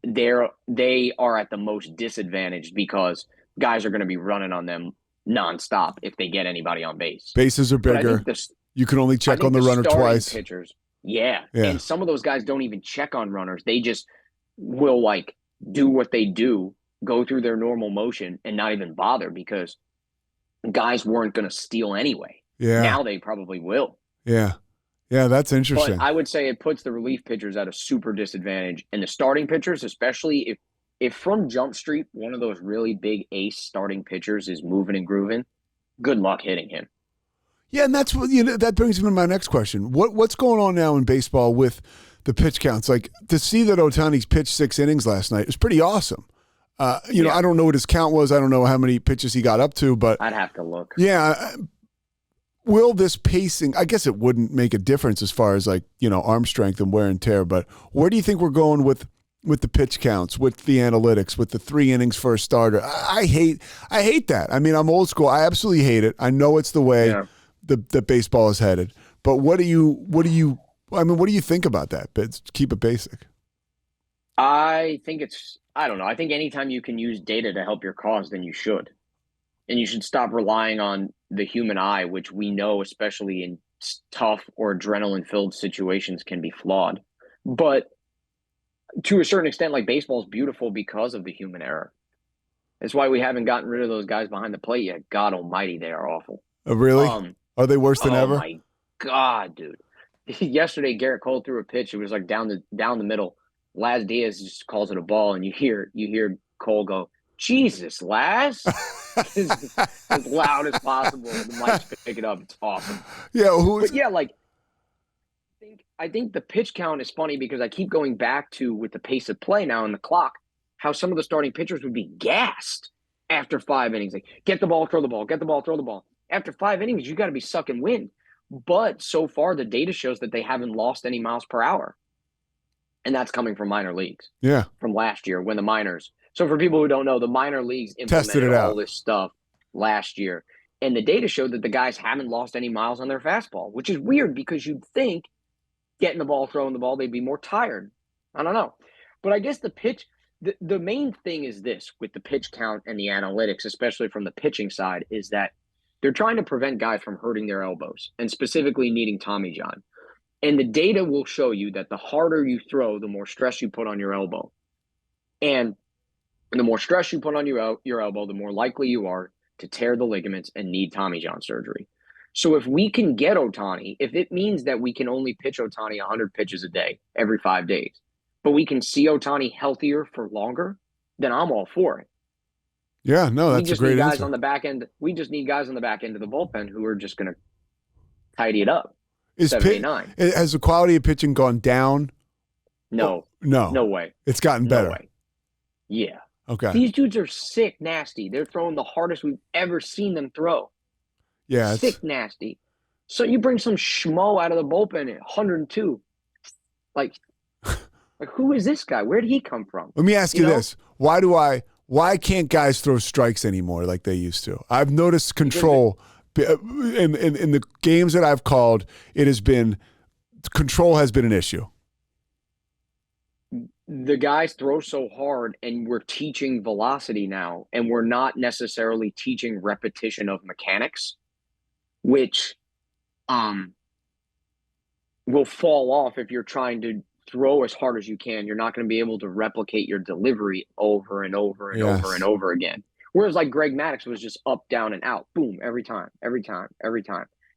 they are at the most disadvantaged because guys are going to be running on them nonstop if they get anybody on base. Bases are bigger. You can only check on the runner twice. Pitchers, yeah. And some of those guys don't even check on runners. They just will like do what they do, go through their normal motion and not even bother because guys weren't going to steal anyway. Yeah. Now they probably will. Yeah. Yeah, that's interesting. But I would say it puts the relief pitchers at a super disadvantage. And the starting pitchers, especially if from Jump Street, one of those really big ace starting pitchers is moving and grooving, good luck hitting him. Yeah, and that's what that brings me to my next question. What's going on now in baseball with the pitch counts? Like to see that Ohtani's pitched 6 innings last night is pretty awesome. I don't know what his count was. I don't know how many pitches he got up to, but I'd have to look. Yeah. Will this pacing, I guess it wouldn't make a difference as far as like, arm strength and wear and tear, but where do you think we're going with the pitch counts, with the analytics, with the 3 innings for a starter? I hate that. I mean, I'm old school. I absolutely hate it. I know it's the way the baseball is headed, but what do you think about that? But keep it basic. I don't know. I think anytime you can use data to help your cause, then you should. And you should stop relying on the human eye, which we know, especially in tough or adrenaline-filled situations, can be flawed. But to a certain extent, like baseball is beautiful because of the human error. That's why we haven't gotten rid of those guys behind the plate yet. God almighty, they are awful. Oh, really? Are they worse than ever? Oh, my God, dude. Yesterday, Garrett Cole threw a pitch. It was like down the middle. Laz Diaz just calls it a ball, and you hear Cole go, "Jesus, Laz!" as loud as possible. The mics pick it up. It's awesome. Yeah, I think the pitch count is funny because I keep going back to with the pace of play now and the clock, how some of the starting pitchers would be gassed after 5 innings. Like, get the ball, throw the ball, get the ball, throw the ball. After 5 innings, you got to be sucking wind. But so far, the data shows that they haven't lost any miles per hour. And that's coming from minor leagues. Yeah. From last year when the minors. So for people who don't know, the minor leagues implemented all this stuff last year. And the data showed that the guys haven't lost any miles on their fastball, which is weird because you'd think getting the ball, throwing the ball, they'd be more tired. I don't know. But I guess the main thing is this with the pitch count and the analytics, especially from the pitching side, is that they're trying to prevent guys from hurting their elbows and specifically needing Tommy John. And the data will show you that the harder you throw, the more stress you put on your elbow. And the more stress you put on your elbow, the more likely you are to tear the ligaments and need Tommy John surgery. So if we can get Ohtani, if it means that we can only pitch Ohtani 100 pitches a day every 5 days, but we can see Ohtani healthier for longer, then I'm all for it. Yeah, no, that's a great answer. We just need guys on the back end of the bullpen who are just going to tidy it up. Has the quality of pitching gone down? No. No way. It's gotten better. No way. Yeah. Okay. These dudes are sick, nasty. They're throwing the hardest we've ever seen them throw. Yeah. Sick, nasty. So you bring some schmo out of the bullpen at 102. Like who is this guy? Where did he come from? Let me ask you this. Why can't guys throw strikes anymore like they used to? I've noticed control in the games that I've called, control has been an issue. The guys throw so hard, and we're teaching velocity now, and we're not necessarily teaching repetition of mechanics, which will fall off if you're trying to throw as hard as you can. You're not going to be able to replicate your delivery over and over and over and over again. Whereas like Greg Maddux was just up, down, and out, boom, every time,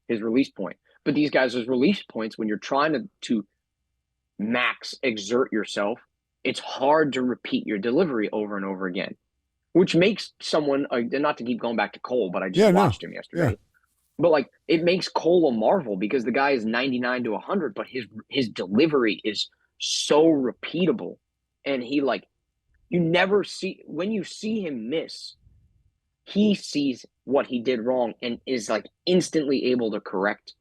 his release point. But these guys' release points, when you're trying to max exert yourself, it's hard to repeat your delivery over and over again, which makes someone, not to keep going back to Cole, but I just watched him yesterday. Yeah. But like, it makes Cole a marvel because the guy is 99 to 100, but his delivery is so repeatable and he like you never see when you see him miss, he sees what he did wrong and is like instantly able to correct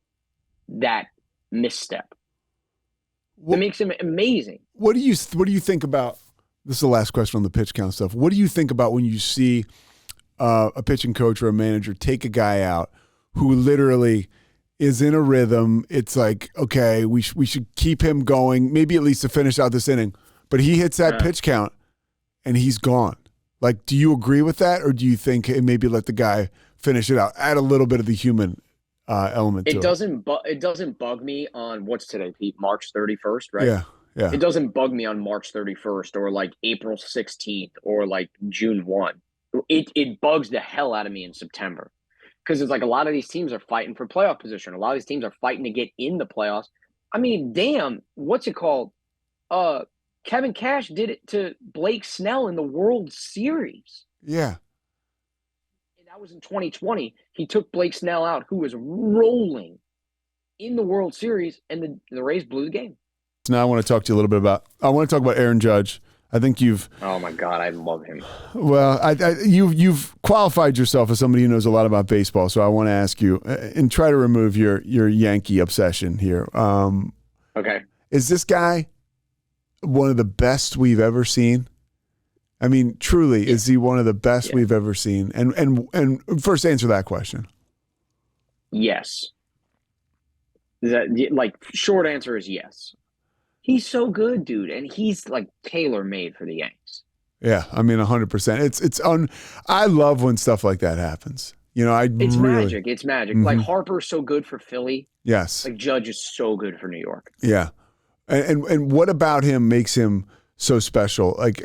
that misstep. That makes him amazing. What do you think about this? Is the last question on the pitch count stuff. What do you think about when you see a pitching coach or a manager take a guy out who literally is in a rhythm? It's like, okay, we should keep him going, maybe at least to finish out this inning. But he hits that pitch count and he's gone. Like, do you agree with that, or do you think maybe let the guy finish it out? Add a little bit of the human element to it. It doesn't bug me on what's today, Pete? March 31st, right? Yeah. It doesn't bug me on March 31st or like April 16th or like June 1. It bugs the hell out of me in September because it's like a lot of these teams are fighting for playoff position. A lot of these teams are fighting to get in the playoffs. I mean, damn, what's it called? Kevin Cash did it to Blake Snell in the World Series. Yeah. And that was in 2020. He took Blake Snell out, who was rolling in the World Series, and the Rays blew the game. Now I want to talk to you a little bit about Aaron Judge. I think you've. Oh my God, I love him. Well, you've qualified yourself as somebody who knows a lot about baseball, so I want to ask you and try to remove your Yankee obsession here. Okay. Is this guy one of the best we've ever seen? I mean, truly, is he one of the best we've ever seen? And first answer that question. Yes. Short answer is yes. He's so good, dude, and he's like tailor-made for the Yanks. Yeah, I mean, 100%. I love when stuff like that happens. You know, it's magic. It's magic. Mm-hmm. Like Harper's so good for Philly. Yes. Like Judge is so good for New York. Yeah. And what about him makes him so special? Like,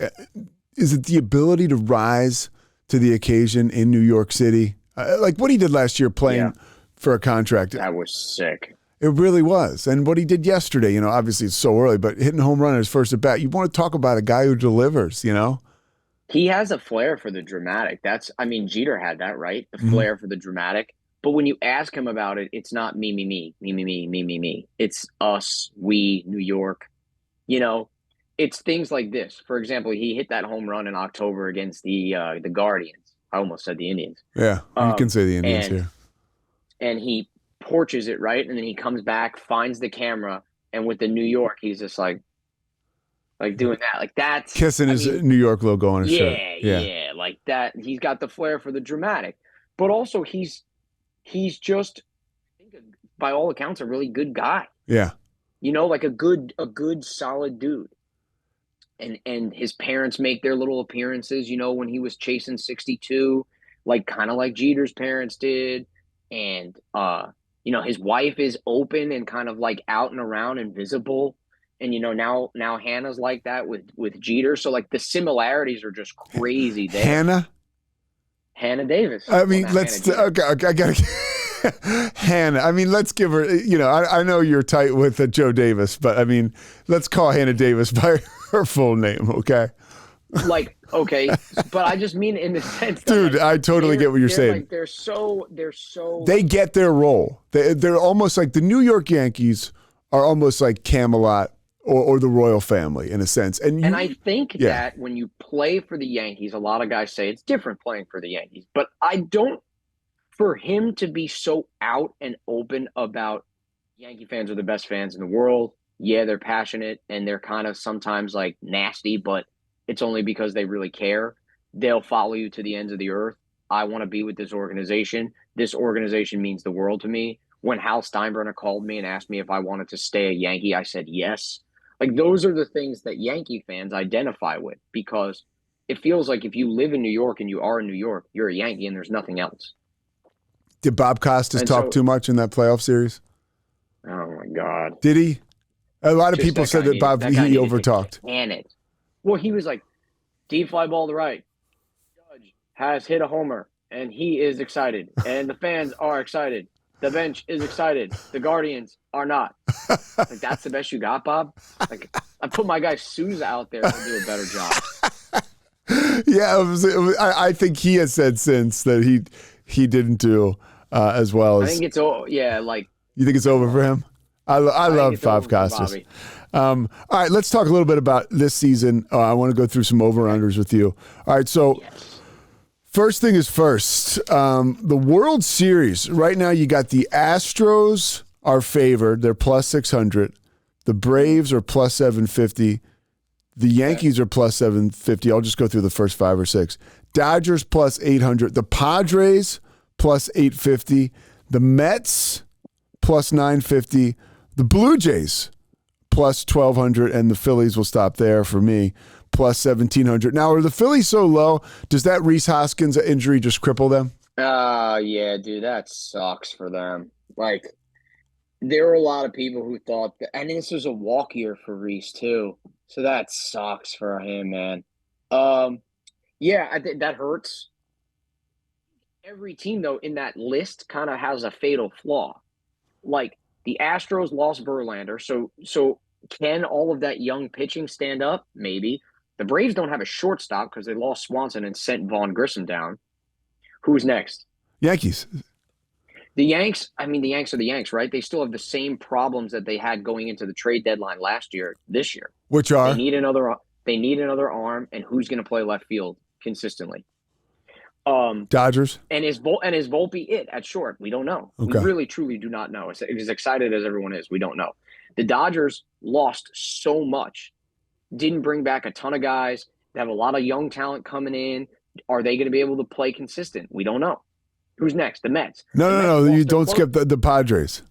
is it the ability to rise to the occasion in New York City? Like what he did last year playing for a contract. That was sick. It really was. And what he did yesterday, you know, obviously it's so early, but hitting a home run at his first at bat, you want to talk about a guy who delivers, you know? He has a flair for the dramatic. Jeter had that, right? The flair for the dramatic. But when you ask him about it, it's not me. It's us, we, New York. You know, it's things like this. For example, he hit that home run in October against the Guardians. I almost said the Indians. Yeah, you can say the Indians here. And he porches it, right? And then he comes back, finds the camera, and with the New York, he's just like doing that. Like that's kissing his New York logo on his shirt. Yeah, like that. He's got the flair for the dramatic. But also he's just, I think, by all accounts, a really good guy. Yeah. You know, like a good solid dude. And his parents make their little appearances, you know, when he was chasing 62, like kind of like Jeter's parents did. And you know, his wife is open and kind of like out and around and visible. And you know, now Hannah's like that with Jeter. So like the similarities are just crazy there. Hannah Davis. I mean, I gotta Hannah. I mean, let's give her, you know, I know you're tight with Joe Davis, but I mean, let's call Hannah Davis by her full name, okay? Like, okay, but I just mean in the sense that, dude, like, I totally get what you're saying. Like, they're so they get their role. They're almost like the New York Yankees are almost like Camelot or the royal family in a sense. And I think that when you play for the Yankees, a lot of guys say it's different playing for the Yankees, but I don't. For him to be so out and open about Yankee fans are the best fans in the world. Yeah, they're passionate and they're kind of sometimes like nasty, but it's only because they really care. They'll follow you to the ends of the earth. I want to be with this organization. This organization means the world to me. When Hal Steinbrenner called me and asked me if I wanted to stay a Yankee, I said yes. Like those are the things that Yankee fans identify with, because it feels like if you live in New York and you are in New York, you're a Yankee and there's nothing else. Did Bob Costas talk too much in that playoff series? Oh my God. Did he? A lot of people said that Bob, he overtalked. And it. Well, he was like, deep fly ball to right. Judge has hit a homer and he is excited. And the fans are excited. The bench is excited. The Guardians are not. Like, that's the best you got, Bob? Like, I put my guy Souza out there to do a better job. Yeah, I think he has said since that he didn't do as well as. I think it's like. You think it's over for him? I love it's over Five for Costas. Bobby. All right, let's talk a little bit about this season. I want to go through some over-unders with you. All right, so first thing is first. The World Series, right now you got the Astros are favored. They're plus 600. The Braves are plus 750. The Yankees are plus 750. I'll just go through the first 5 or 6. Dodgers plus 800. The Padres plus 850. The Mets plus 950. The Blue Jays plus 1,200, and the Phillies will stop there for me, plus 1,700. Now, are the Phillies so low? Does that Rhys Hoskins injury just cripple them? Yeah, dude, that sucks for them. Like, there were a lot of people who thought that, and this was a walk year for Rhys too, so that sucks for him, man. Yeah, I think that hurts. Every team, though, in that list kind of has a fatal flaw. Like, the Astros lost Verlander, so can all of that young pitching stand up? Maybe. The Braves don't have a shortstop because they lost Swanson and sent Vaughn Grissom down. Who's next? Yankees. The Yanks, I mean, the Yanks are the Yanks, right? They still have the same problems that they had going into the trade deadline this year. Which are? They need another arm, and who's going to play left field consistently? Dodgers. And is Volpe it at short? We don't know. Okay. We really, truly do not know. As excited as everyone is, we don't know. The Dodgers lost so much, didn't bring back a ton of guys. They have a lot of young talent coming in. Are they going to be able to play consistent? We don't know. Who's next? The Mets. No. You don't skip the Padres.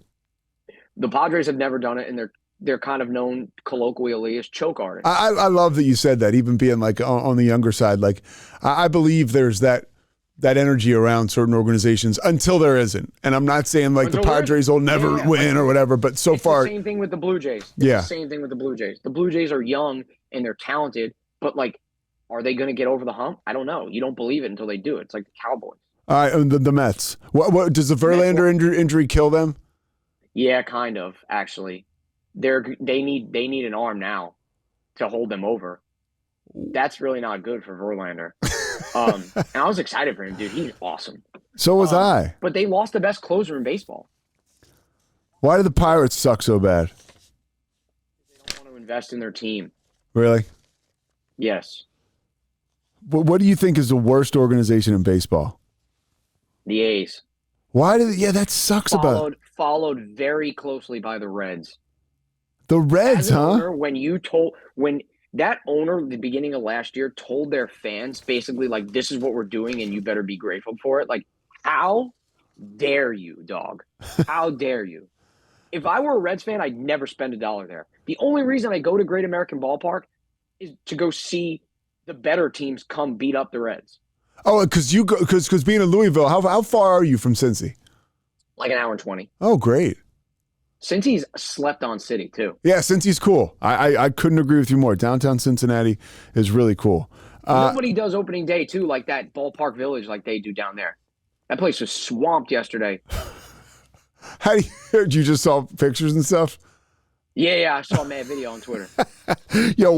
The Padres have never done it, and they're kind of known colloquially as choke artists. I love that you said that, even being like on the younger side. Like, I believe there's that energy around certain organizations until there isn't. And I'm not saying like the Padres will never win or whatever, but so far. The same thing with the Blue Jays. The same thing with the Blue Jays. The Blue Jays are young and they're talented, but like, are they going to get over the hump? I don't know. You don't believe it until they do it. It's like the Cowboys. All right, and the Mets. What does the Verlander injury kill them? Yeah, kind of, actually. They need an arm now to hold them over. That's really not good for Verlander. And I was excited for him, dude. He's awesome. So was I. But they lost the best closer in baseball. Why do the Pirates suck so bad? They don't want to invest in their team. Really? Yes. What do you think is the worst organization in baseball? The A's. Why did? Yeah, that sucks Followed very closely by the Reds. The Reds, huh? Owner, when that owner at the beginning of last year told their fans basically like, this is what we're doing and you better be grateful for it. Like, how dare you, dog? How dare you? If I were a Reds fan, I'd never spend $1 there. The only reason I go to Great American Ballpark is to go see the better teams come beat up the Reds. Oh, because being in Louisville, how far are you from Cincy? Like an hour and 20. Oh, great. Cincy's slept on city too. Yeah, Cincy's cool. I couldn't agree with you more. Downtown Cincinnati is really cool. Nobody does opening day too, like that Ballpark Village, like they do down there. That place was swamped yesterday. Did you just saw pictures and stuff? Yeah, I saw a mad video on Twitter. Yo,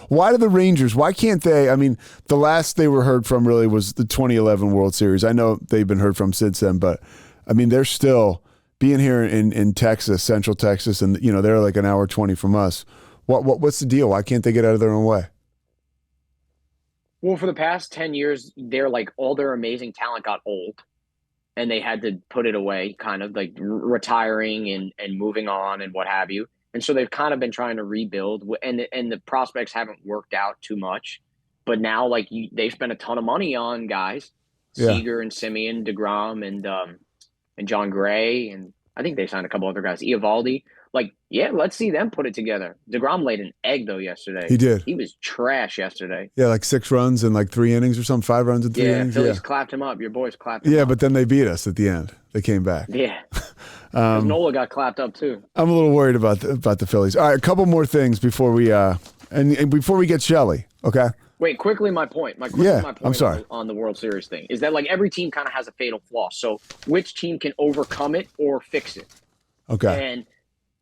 why do the Rangers, why can't they, I mean, the last they were heard from really was the 2011 World Series. I know they've been heard from since then, but I mean, they're still being here in Texas, Central Texas, and you know, they're like an hour 20 from us. What's the deal? Why can't they get out of their own way? Well, for the past 10 years, they're like all their amazing talent got old and they had to put it away, kind of like retiring and moving on and what have you. And so they've kind of been trying to rebuild, and the prospects haven't worked out too much. But now, like they've spent a ton of money on guys, Seager and Simeon, DeGrom, and John Gray, and I think they signed a couple other guys, Eovaldi. Like, yeah, let's see them put it together. DeGrom laid an egg though yesterday. He did. He was trash yesterday. Yeah, like 6 runs in like 3 innings or something, 5 runs in 3 innings. Phillies clapped him up. Your boys clapped him up. Yeah, but then they beat us at the end. They came back. Yeah. Nola got clapped up too. I'm a little worried about the Phillies. All right, a couple more things before we and before we get Shelly. Okay. Wait, quickly. My point. I'm sorry. On the World Series thing is that like every team kind of has a fatal flaw. So which team can overcome it or fix it? Okay. And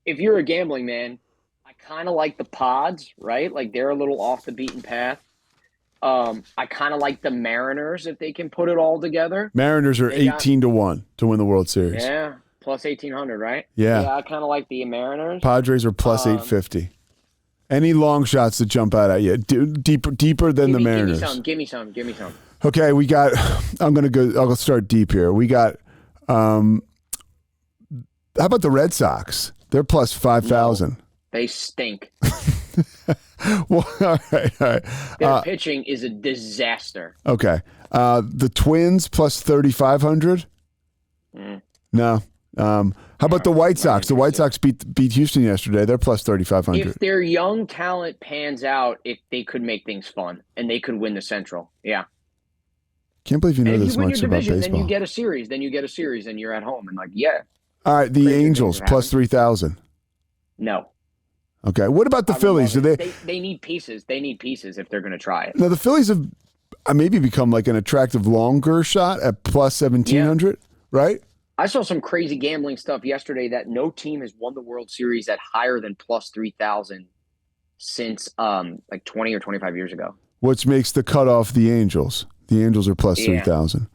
if you're a gambling man, I kind of like the Pods, right? Like they're a little off the beaten path. I kind of like the Mariners if they can put it all together. Mariners are 18-1 to win the World Series. Yeah. plus 1,800, right? Yeah. Yeah, I kind of like the Mariners. Padres are plus 850. Any long shots that jump out at you? Deeper than the Mariners. Give me some. Okay, we got. I'll start deep here. We got. How about the Red Sox? They're plus 5,000. They stink. Well, all right. Their pitching is a disaster. Okay. The Twins plus 3,500. No. How about the White Sox? The White Sox beat Houston yesterday. They're plus 3,500. If their young talent pans out, they could make things fun and they could win the Central. Yeah. Can't believe you know and this if you win much your about division, baseball. then you get a series. And you're at home and like, yeah. All right, the Angels plus 3,000. No. Okay. What about the Phillies? Do they need pieces. They need pieces if they're going to try it. Now the Phillies have maybe become like an attractive longer shot at plus 1,700, right? I saw some crazy gambling stuff yesterday that no team has won the World Series at higher than plus 3,000 since like 20 or 25 years ago. Which makes the cutoff the Angels. The Angels are plus 3,000.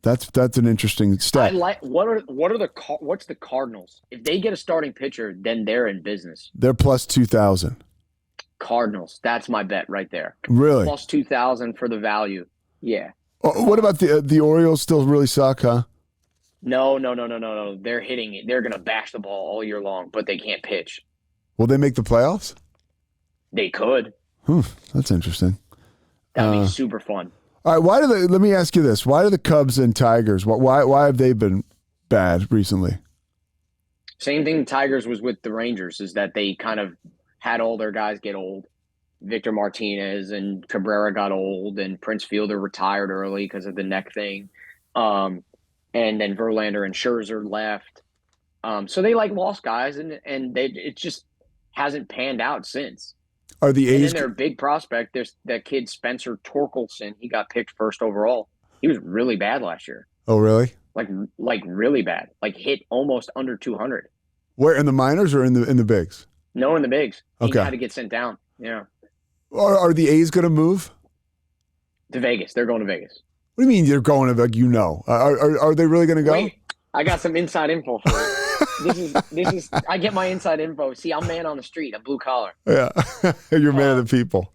That's an interesting stat. What's the Cardinals? If they get a starting pitcher, then they're in business. They're plus 2,000. Cardinals. That's my bet right there. Really? Plus 2,000 for the value. Yeah. What about the Orioles? Still really suck, huh? No. They're hitting it. They're gonna bash the ball all year long, but they can't pitch. Will they make the playoffs? They could. That's interesting. That'd be super fun. All right, let me ask you this. Why do the Cubs and Tigers, why have they been bad recently? Same thing the Tigers was with the Rangers, is that they kind of had all their guys get old. Victor Martinez and Cabrera got old, and Prince Fielder retired early because of the neck thing. And then Verlander and Scherzer left. So they lost guys, and it just hasn't panned out since. Are the A's? And then their big prospect, there's that kid Spencer Torkelson. He got picked first overall. He was really bad last year. Oh, really? Like really bad. Like hit almost under 200. Where, in the minors or in the bigs? No, in the bigs. He Okay. had to get sent down. Yeah. Are the A's going to move to Vegas? They're going to Vegas. What do you mean you're going to Are they really going to go? Wait, I got some inside info for you. This is I get my inside info. See, I'm man on the street. I'm blue collar. Yeah. You're man of the people.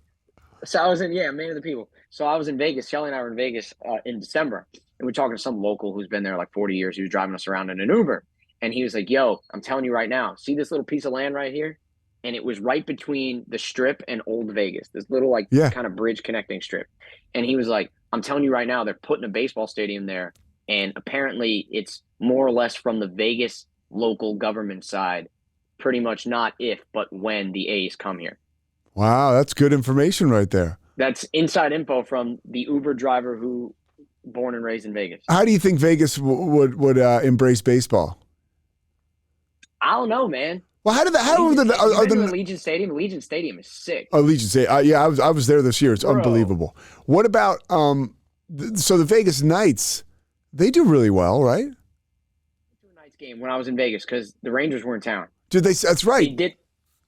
So I was man of the people. So I was in Vegas. Shelly and I were in Vegas in December. And we're talking to some local who's been there like 40 years. He was driving us around in an Uber. And he was like, yo, I'm telling you right now, see this little piece of land right here? And it was right between the Strip and Old Vegas, this little kind of bridge connecting strip. And he was like, I'm telling you right now, they're putting a baseball stadium there. And apparently it's more or less from the Vegas local government side, pretty much not if, but when the A's come here. Wow, that's good information right there. That's inside info from the Uber driver who born and raised in Vegas. How do you think Vegas would embrace baseball? I don't know, man. Well, how are the Allegiant Stadium? Allegiant Stadium is sick. Allegiant Stadium. Yeah, I was there this year. It's unbelievable. What about so the Vegas Knights? They do really well, right? Knights game when I was in Vegas because the Rangers were in town. Did they? That's right.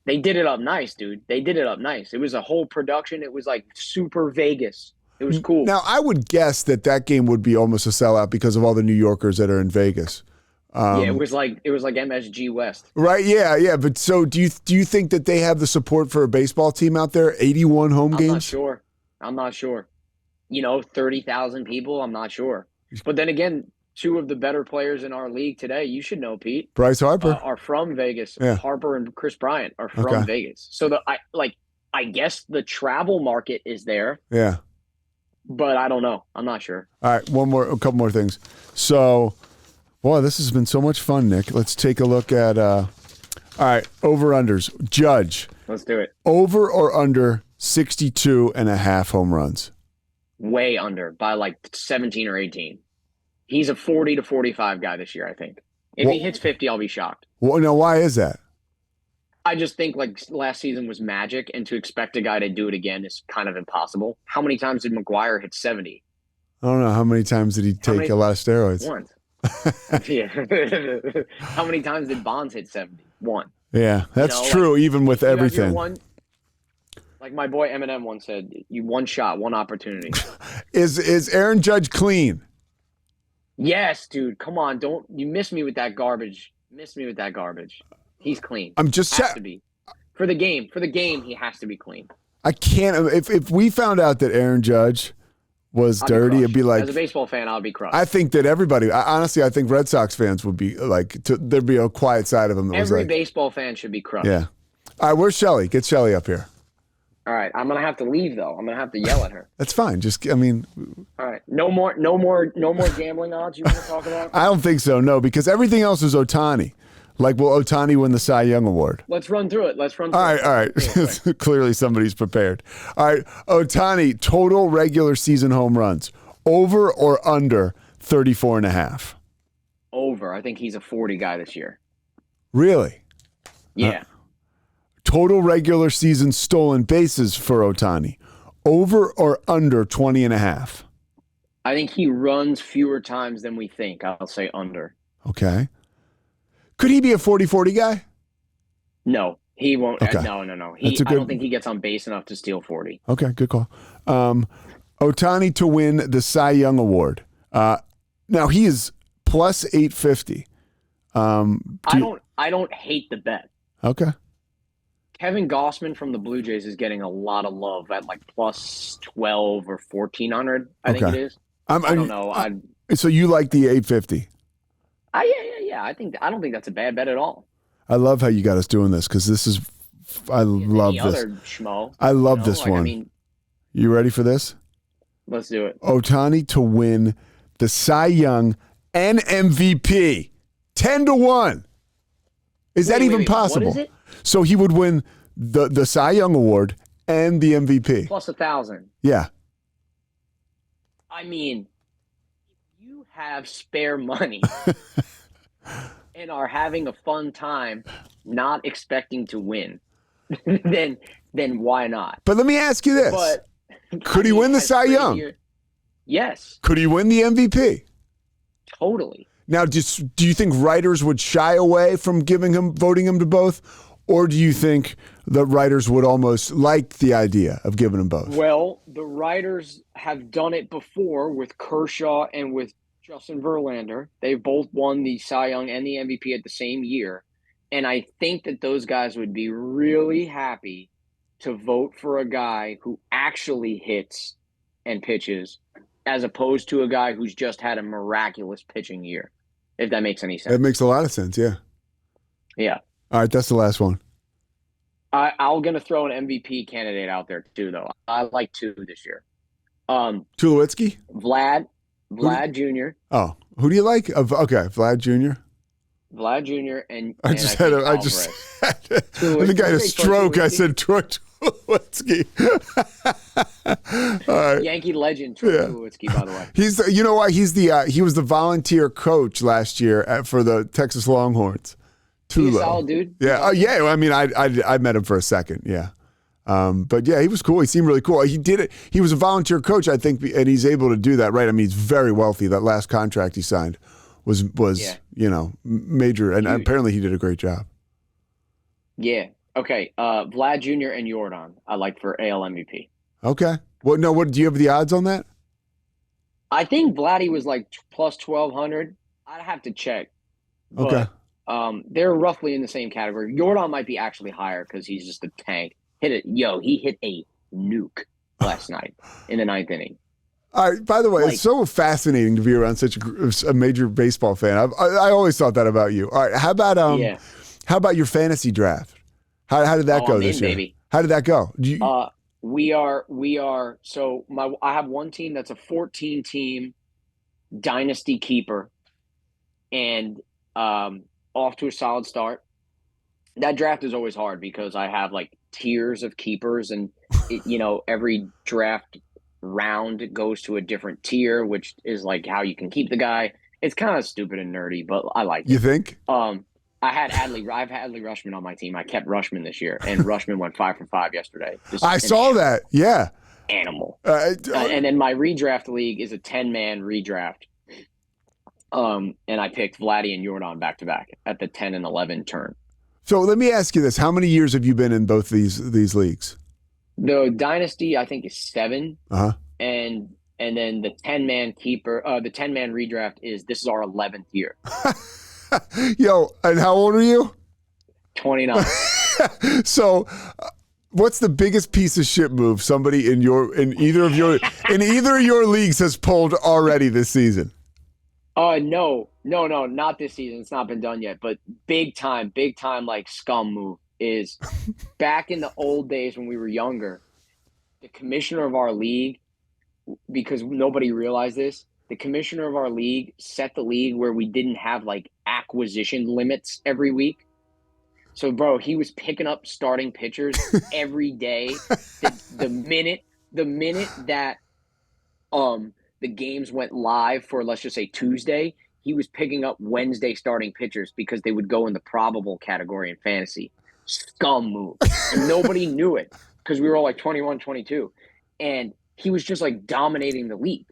They did it up nice, dude. They did it up nice. It was a whole production. It was like super Vegas. It was cool. Now I would guess that game would be almost a sellout because of all the New Yorkers that are in Vegas. Yeah, it was like MSG West. Right, yeah. But so do you think that they have the support for a baseball team out there? 81 home games? I'm not sure. 30,000 people, I'm not sure. But then again, two of the better players in our league today, you should know, Pete. Bryce Harper. Are from Vegas. Yeah. Harper and Chris Bryant are from Vegas. So I guess the travel market is there. Yeah. But I don't know. I'm not sure. All right, a couple more things. So, boy, this has been so much fun, Nick. Let's take a look at all right, over-unders. Judge. Let's do it. Over or under 62.5 home runs? Way under by like 17 or 18. He's a 40 to 45 guy this year, I think. If he hits 50, I'll be shocked. Well, no, why is that? I just think last season was magic, and to expect a guy to do it again is kind of impossible. How many times did McGuire hit 70? I don't know. How many times did he take a lot of steroids? Once. Yeah. How many times did Bonds hit 70? One. Yeah, that's true, even with everything. Like my boy Eminem once said, you one shot, one opportunity. Is Aaron Judge clean? Yes, dude. Come on, don't you miss me with that garbage. He's clean. I'm just has to be. For the game, he has to be clean. I can't. If we found out that Aaron Judge was dirty, it'd be like, as a baseball fan, I'll be crushed. I think that everybody. Honestly, I think Red Sox fans would be like. There'd be a quiet side of them. That Every was like, baseball fan should be crushed. Yeah. All right, where's Shelly? Get Shelly up here. All right, I'm gonna have to leave though. I'm gonna have to yell at her. That's fine. All right, no more gambling odds you want to talk about? I don't think so. No, because everything else is Ohtani. Like, will Ohtani win the Cy Young Award? Let's run through it. All right. Clearly somebody's prepared. All right, Ohtani, total regular season home runs, over or under 34.5? Over. I think he's a 40 guy this year. Really? Yeah. Total regular season stolen bases for Ohtani, over or under 20.5? I think he runs fewer times than we think. I'll say under. Okay. Could he be a 40-40 guy? No, he won't. Okay. No. I don't think he gets on base enough to steal 40. Okay, good call. Ohtani to win the Cy Young Award. Now he is plus 850. I don't hate the bet. Okay. Kevin Gossman from the Blue Jays is getting a lot of love at like plus 12 or 1400. I think it is. I don't know. So you like the 850? Yeah. I don't think that's a bad bet at all. I love how you got us doing this because this is. I love this. Other schmo, I love this one. You ready for this? Let's do it. Ohtani to win the Cy Young and MVP, 10-1. Is that even possible? What is it? So he would win the Cy Young Award and the MVP. Plus 1,000. Yeah. I mean, if you have spare money and are having a fun time not expecting to win, then why not? But let me ask you this. But could he win the Cy Young? Yes. Could he win the MVP? Totally. Now, do you think writers would shy away from voting him to both? Or do you think the writers would almost like the idea of giving him both? Well, the writers have done it before with Kershaw and with Justin Verlander. They've both won the Cy Young and the MVP at the same year. And I think that those guys would be really happy to vote for a guy who actually hits and pitches as opposed to a guy who's just had a miraculous pitching year, if that makes any sense. It makes a lot of sense, yeah. Yeah. All right, that's the last one. I'm going to throw an MVP candidate out there, too, though. I like two this year. Tulowitzki? Vlad Jr. Oh, who do you like? Okay, Vlad Jr. Vlad Jr. and I think I had a stroke. I said Troy Tulowitzki. All right. Yankee legend Troy Tulowitzki, by the way. You know why? He was the volunteer coach last year for the Texas Longhorns. He's a solid dude. Yeah. Oh, yeah. I mean, I met him for a second. Yeah. But yeah, he was cool. He seemed really cool. He did it. He was a volunteer coach, I think, and he's able to do that, right? I mean, he's very wealthy. That last contract he signed was major, and apparently he did a great job. Yeah. Okay. Vlad Jr. and Jordan, I like for AL MVP. Okay. What do you have the odds on that? I think Vladdy was like plus 1,200. I'd have to check. Okay. They're roughly in the same category. Jordan might be actually higher because he's just a tank. He hit a nuke last night in the 9th inning. All right. By the way, it's so fascinating to be around such a major baseball fan. I always thought that about you. All right. How about your fantasy draft? How did that go this year? Baby. How did that go? We are. So I have one team that's a 14-team dynasty keeper, and off to a solid start. That draft is always hard because I have like tiers of keepers, and every draft round goes to a different tier, which is like how you can keep the guy. It's kind of stupid and nerdy, but I like it. You think? I've had Adley Rutschman on my team. I kept Rutschman this year, and Rutschman went 5 for 5 yesterday. I saw that. Yeah. Animal. And then my redraft league is a 10-man redraft. And I picked Vladdy and Jordan back to back at the 10 and 11 turn. So let me ask you this: how many years have you been in both these leagues? The dynasty, I think, is 7, and And then the 10-man the 10-man redraft this is our 11th year. Yo, and how old are you? 29. So, what's the biggest piece of shit move somebody in either of your leagues has pulled already this season? No, not this season. It's not been done yet. But big time, like scum move is back in the old days when we were younger. The commissioner of our league, because nobody realized this, the commissioner of our league set the league where we didn't have like acquisition limits every week. So, bro, he was picking up starting pitchers every day. The minute that the games went live for, let's just say, Tuesday, he was picking up Wednesday starting pitchers because they would go in the probable category in fantasy. Scum move. And nobody knew it because we were all like 21, 22. And he was just like dominating the league.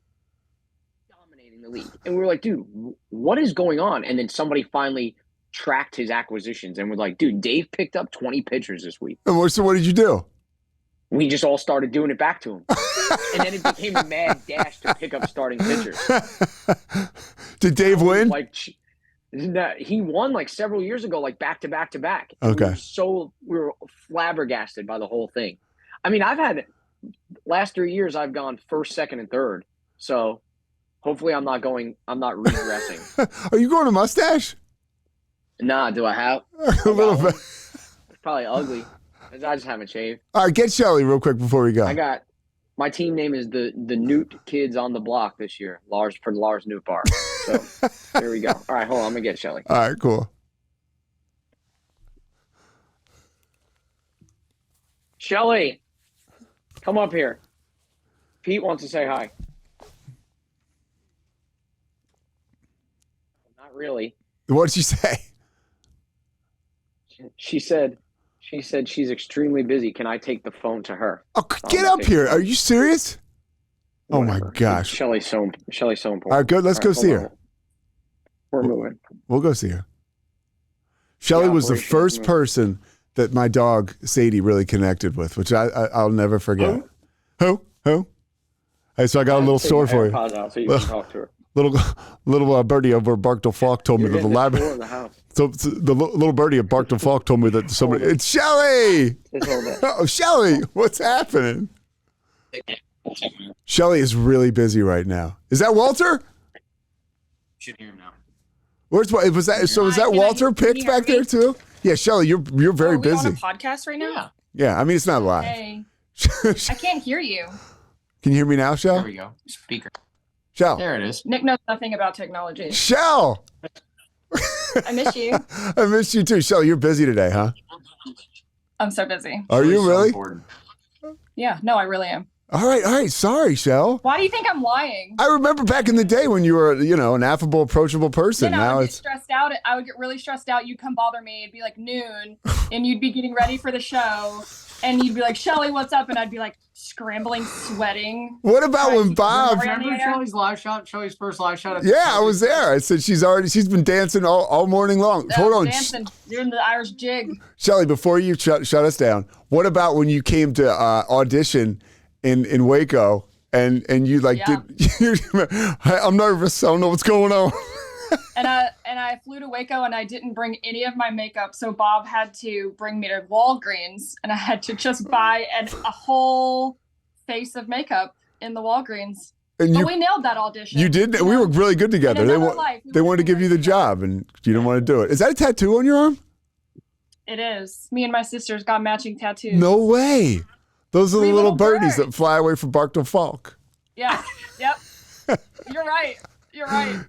And we were like, dude, what is going on? And then somebody finally tracked his acquisitions and was like, dude, Dave picked up 20 pitchers this week. And so what did you do? We just all started doing it back to him. And then it became a mad dash to pick up starting pitchers. Did Dave win? He won like several years ago, like back to back to back. Okay. We were flabbergasted by the whole thing. I mean, last 3 years I've gone first, second, and third. So hopefully I'm not regressing. Are you growing a mustache? Nah, do I have? A little bit. It's probably ugly. I just haven't shaved. All right, get Shelly real quick before we go. My team name is the Newt Kids on the Block this year. Lars Newt Bar. So there we go. All right, hold on. I'm gonna get Shelly. All right, cool. Shelly, come up here. Pete wants to say hi. Not really. What did she say? She said she's extremely busy. Can I take the phone to her? Oh, get up here. Are you serious? Whatever. Oh, my gosh. Shelly's so important. All right, good. Let's go see her. We're moving. We'll go see her. Shelly was the first person that my dog, Sadie, really connected with, which I'll never forget. Who? Hey, so I got a little story for you. Out so you can talk to her. Little birdie over Barkdale Falk told me that the library. So the little birdie of Barkdale Falk told me that somebody. It's Shelly. Oh, Shelly, what's happening? Shelly is really busy right now. Is that Walter? Should hear him now. Was that? So is that Walter Picht back there too? Yeah, Shelly, you're very busy. Are we on a podcast right now? Yeah. I mean, it's not live. Hey. I can't hear you. Can you hear me now, Shell? There we go. Speaker. Shell. There it is. Nick knows nothing about technology. Shell. I miss you. I miss you too, Shell. You're busy today, huh? I'm so busy. Are you really? Yeah. No, I really am. All right. Sorry, Shell. Why do you think I'm lying? I remember back in the day when you were, an affable, approachable person. Now I would get stressed out. I would get really stressed out. You'd come bother me. It'd be like noon, and you'd be getting ready for the show, and you'd be like, "Shelly, what's up?" And I'd be like scrambling, sweating. What about when Bob? Remember Shelly's live shot? Shelly's first live shot. Yeah, I was there. I said she's been dancing all morning long. Hold on, dancing, doing the Irish jig. Shelly, before you shut us down, what about when you came to audition in Waco and you did? I'm nervous. I don't know what's going on. And I flew to Waco and I didn't bring any of my makeup, so Bob had to bring me to Walgreens, and I had to just buy a whole face of makeup in the Walgreens. But we nailed that audition. You did. We were really good together. They wanted to give you the job, and you didn't want to do it. Is that a tattoo on your arm? It is. Me and my sisters got matching tattoos. No way. Those are the little birdies that fly away from Barkdale Falk. Yeah. Yep. You're right.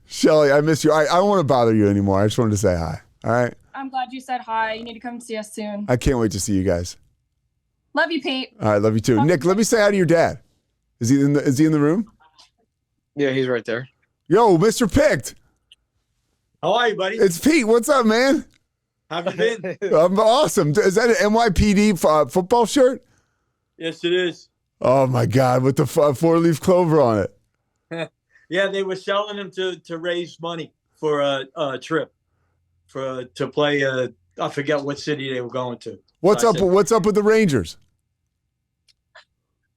Shelly, I miss you. I don't want to bother you anymore. I just wanted to say hi. All right. I'm glad you said hi. You need to come see us soon. I can't wait to see you guys. Love you, Pete. All right, love you too. Nick, let me say hi to your dad. Is he in the room? Yeah, he's right there. Yo, Mr. Picht. How are you, buddy? It's Pete. What's up, man? How have you been? I'm awesome. Is that an NYPD football shirt? Yes, it is. Oh my God, with the 4-leaf clover on it. Yeah, they were selling them to raise money for a trip to play. I forget what city they were going to. What's up with the Rangers?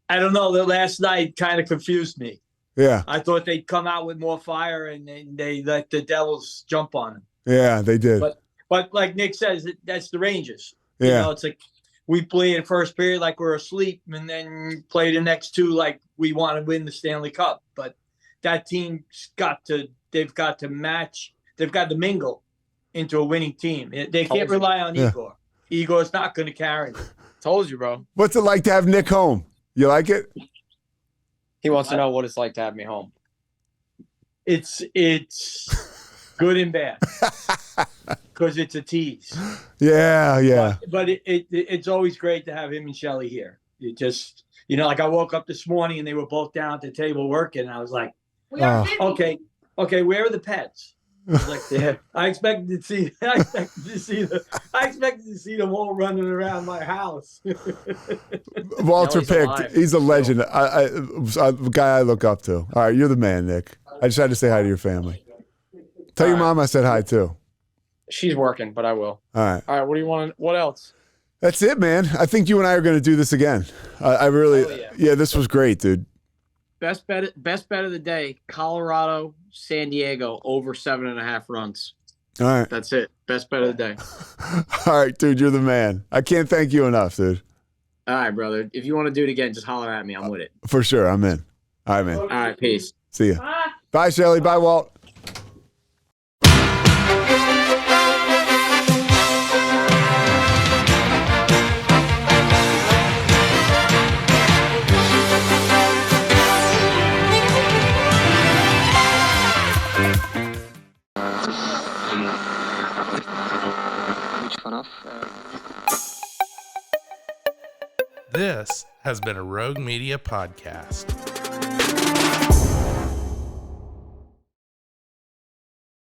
I don't know. The last night kind of confused me. Yeah. I thought they'd come out with more fire, and they let the Devils jump on them. Yeah, they did. But like Nick says, that's the Rangers. Yeah. You know, it's like we play in first period like we're asleep, and then play the next two like we want to win the Stanley Cup. But that team's they've got to match. They've got to mingle into a winning team. They can't rely on Igor. Igor's not going to carry them. Told you, bro. What's it like to have Nick home? You like it? He wants to know what it's like to have me home. It's good and bad because it's a tease. Yeah. But it's always great to have him and Shelly here. It just, like I woke up this morning and they were both down at the table working. And I was like, okay, where are the pets? I was like, yeah. I expected to see them all running around my house. Walter Picht, he's a legend. A guy I look up to. All right, you're the man, Nick. I just had to say hi to your family. Tell your mom I said hi too. She's working, but I will. All right. What do you want? What else? That's it, man. I think you and I are going to do this again. I really, this was great, dude. Best bet of the day: Colorado, San Diego over 7.5 runs. All right. That's it. Best bet of the day. All right, dude. You're the man. I can't thank you enough, dude. All right, brother. If you want to do it again, just holler at me. I'm with it. For sure. I'm in. All right, man. All right. Peace. See ya. Bye, Shelly. Bye, Walt. This has been a Rogue Media podcast.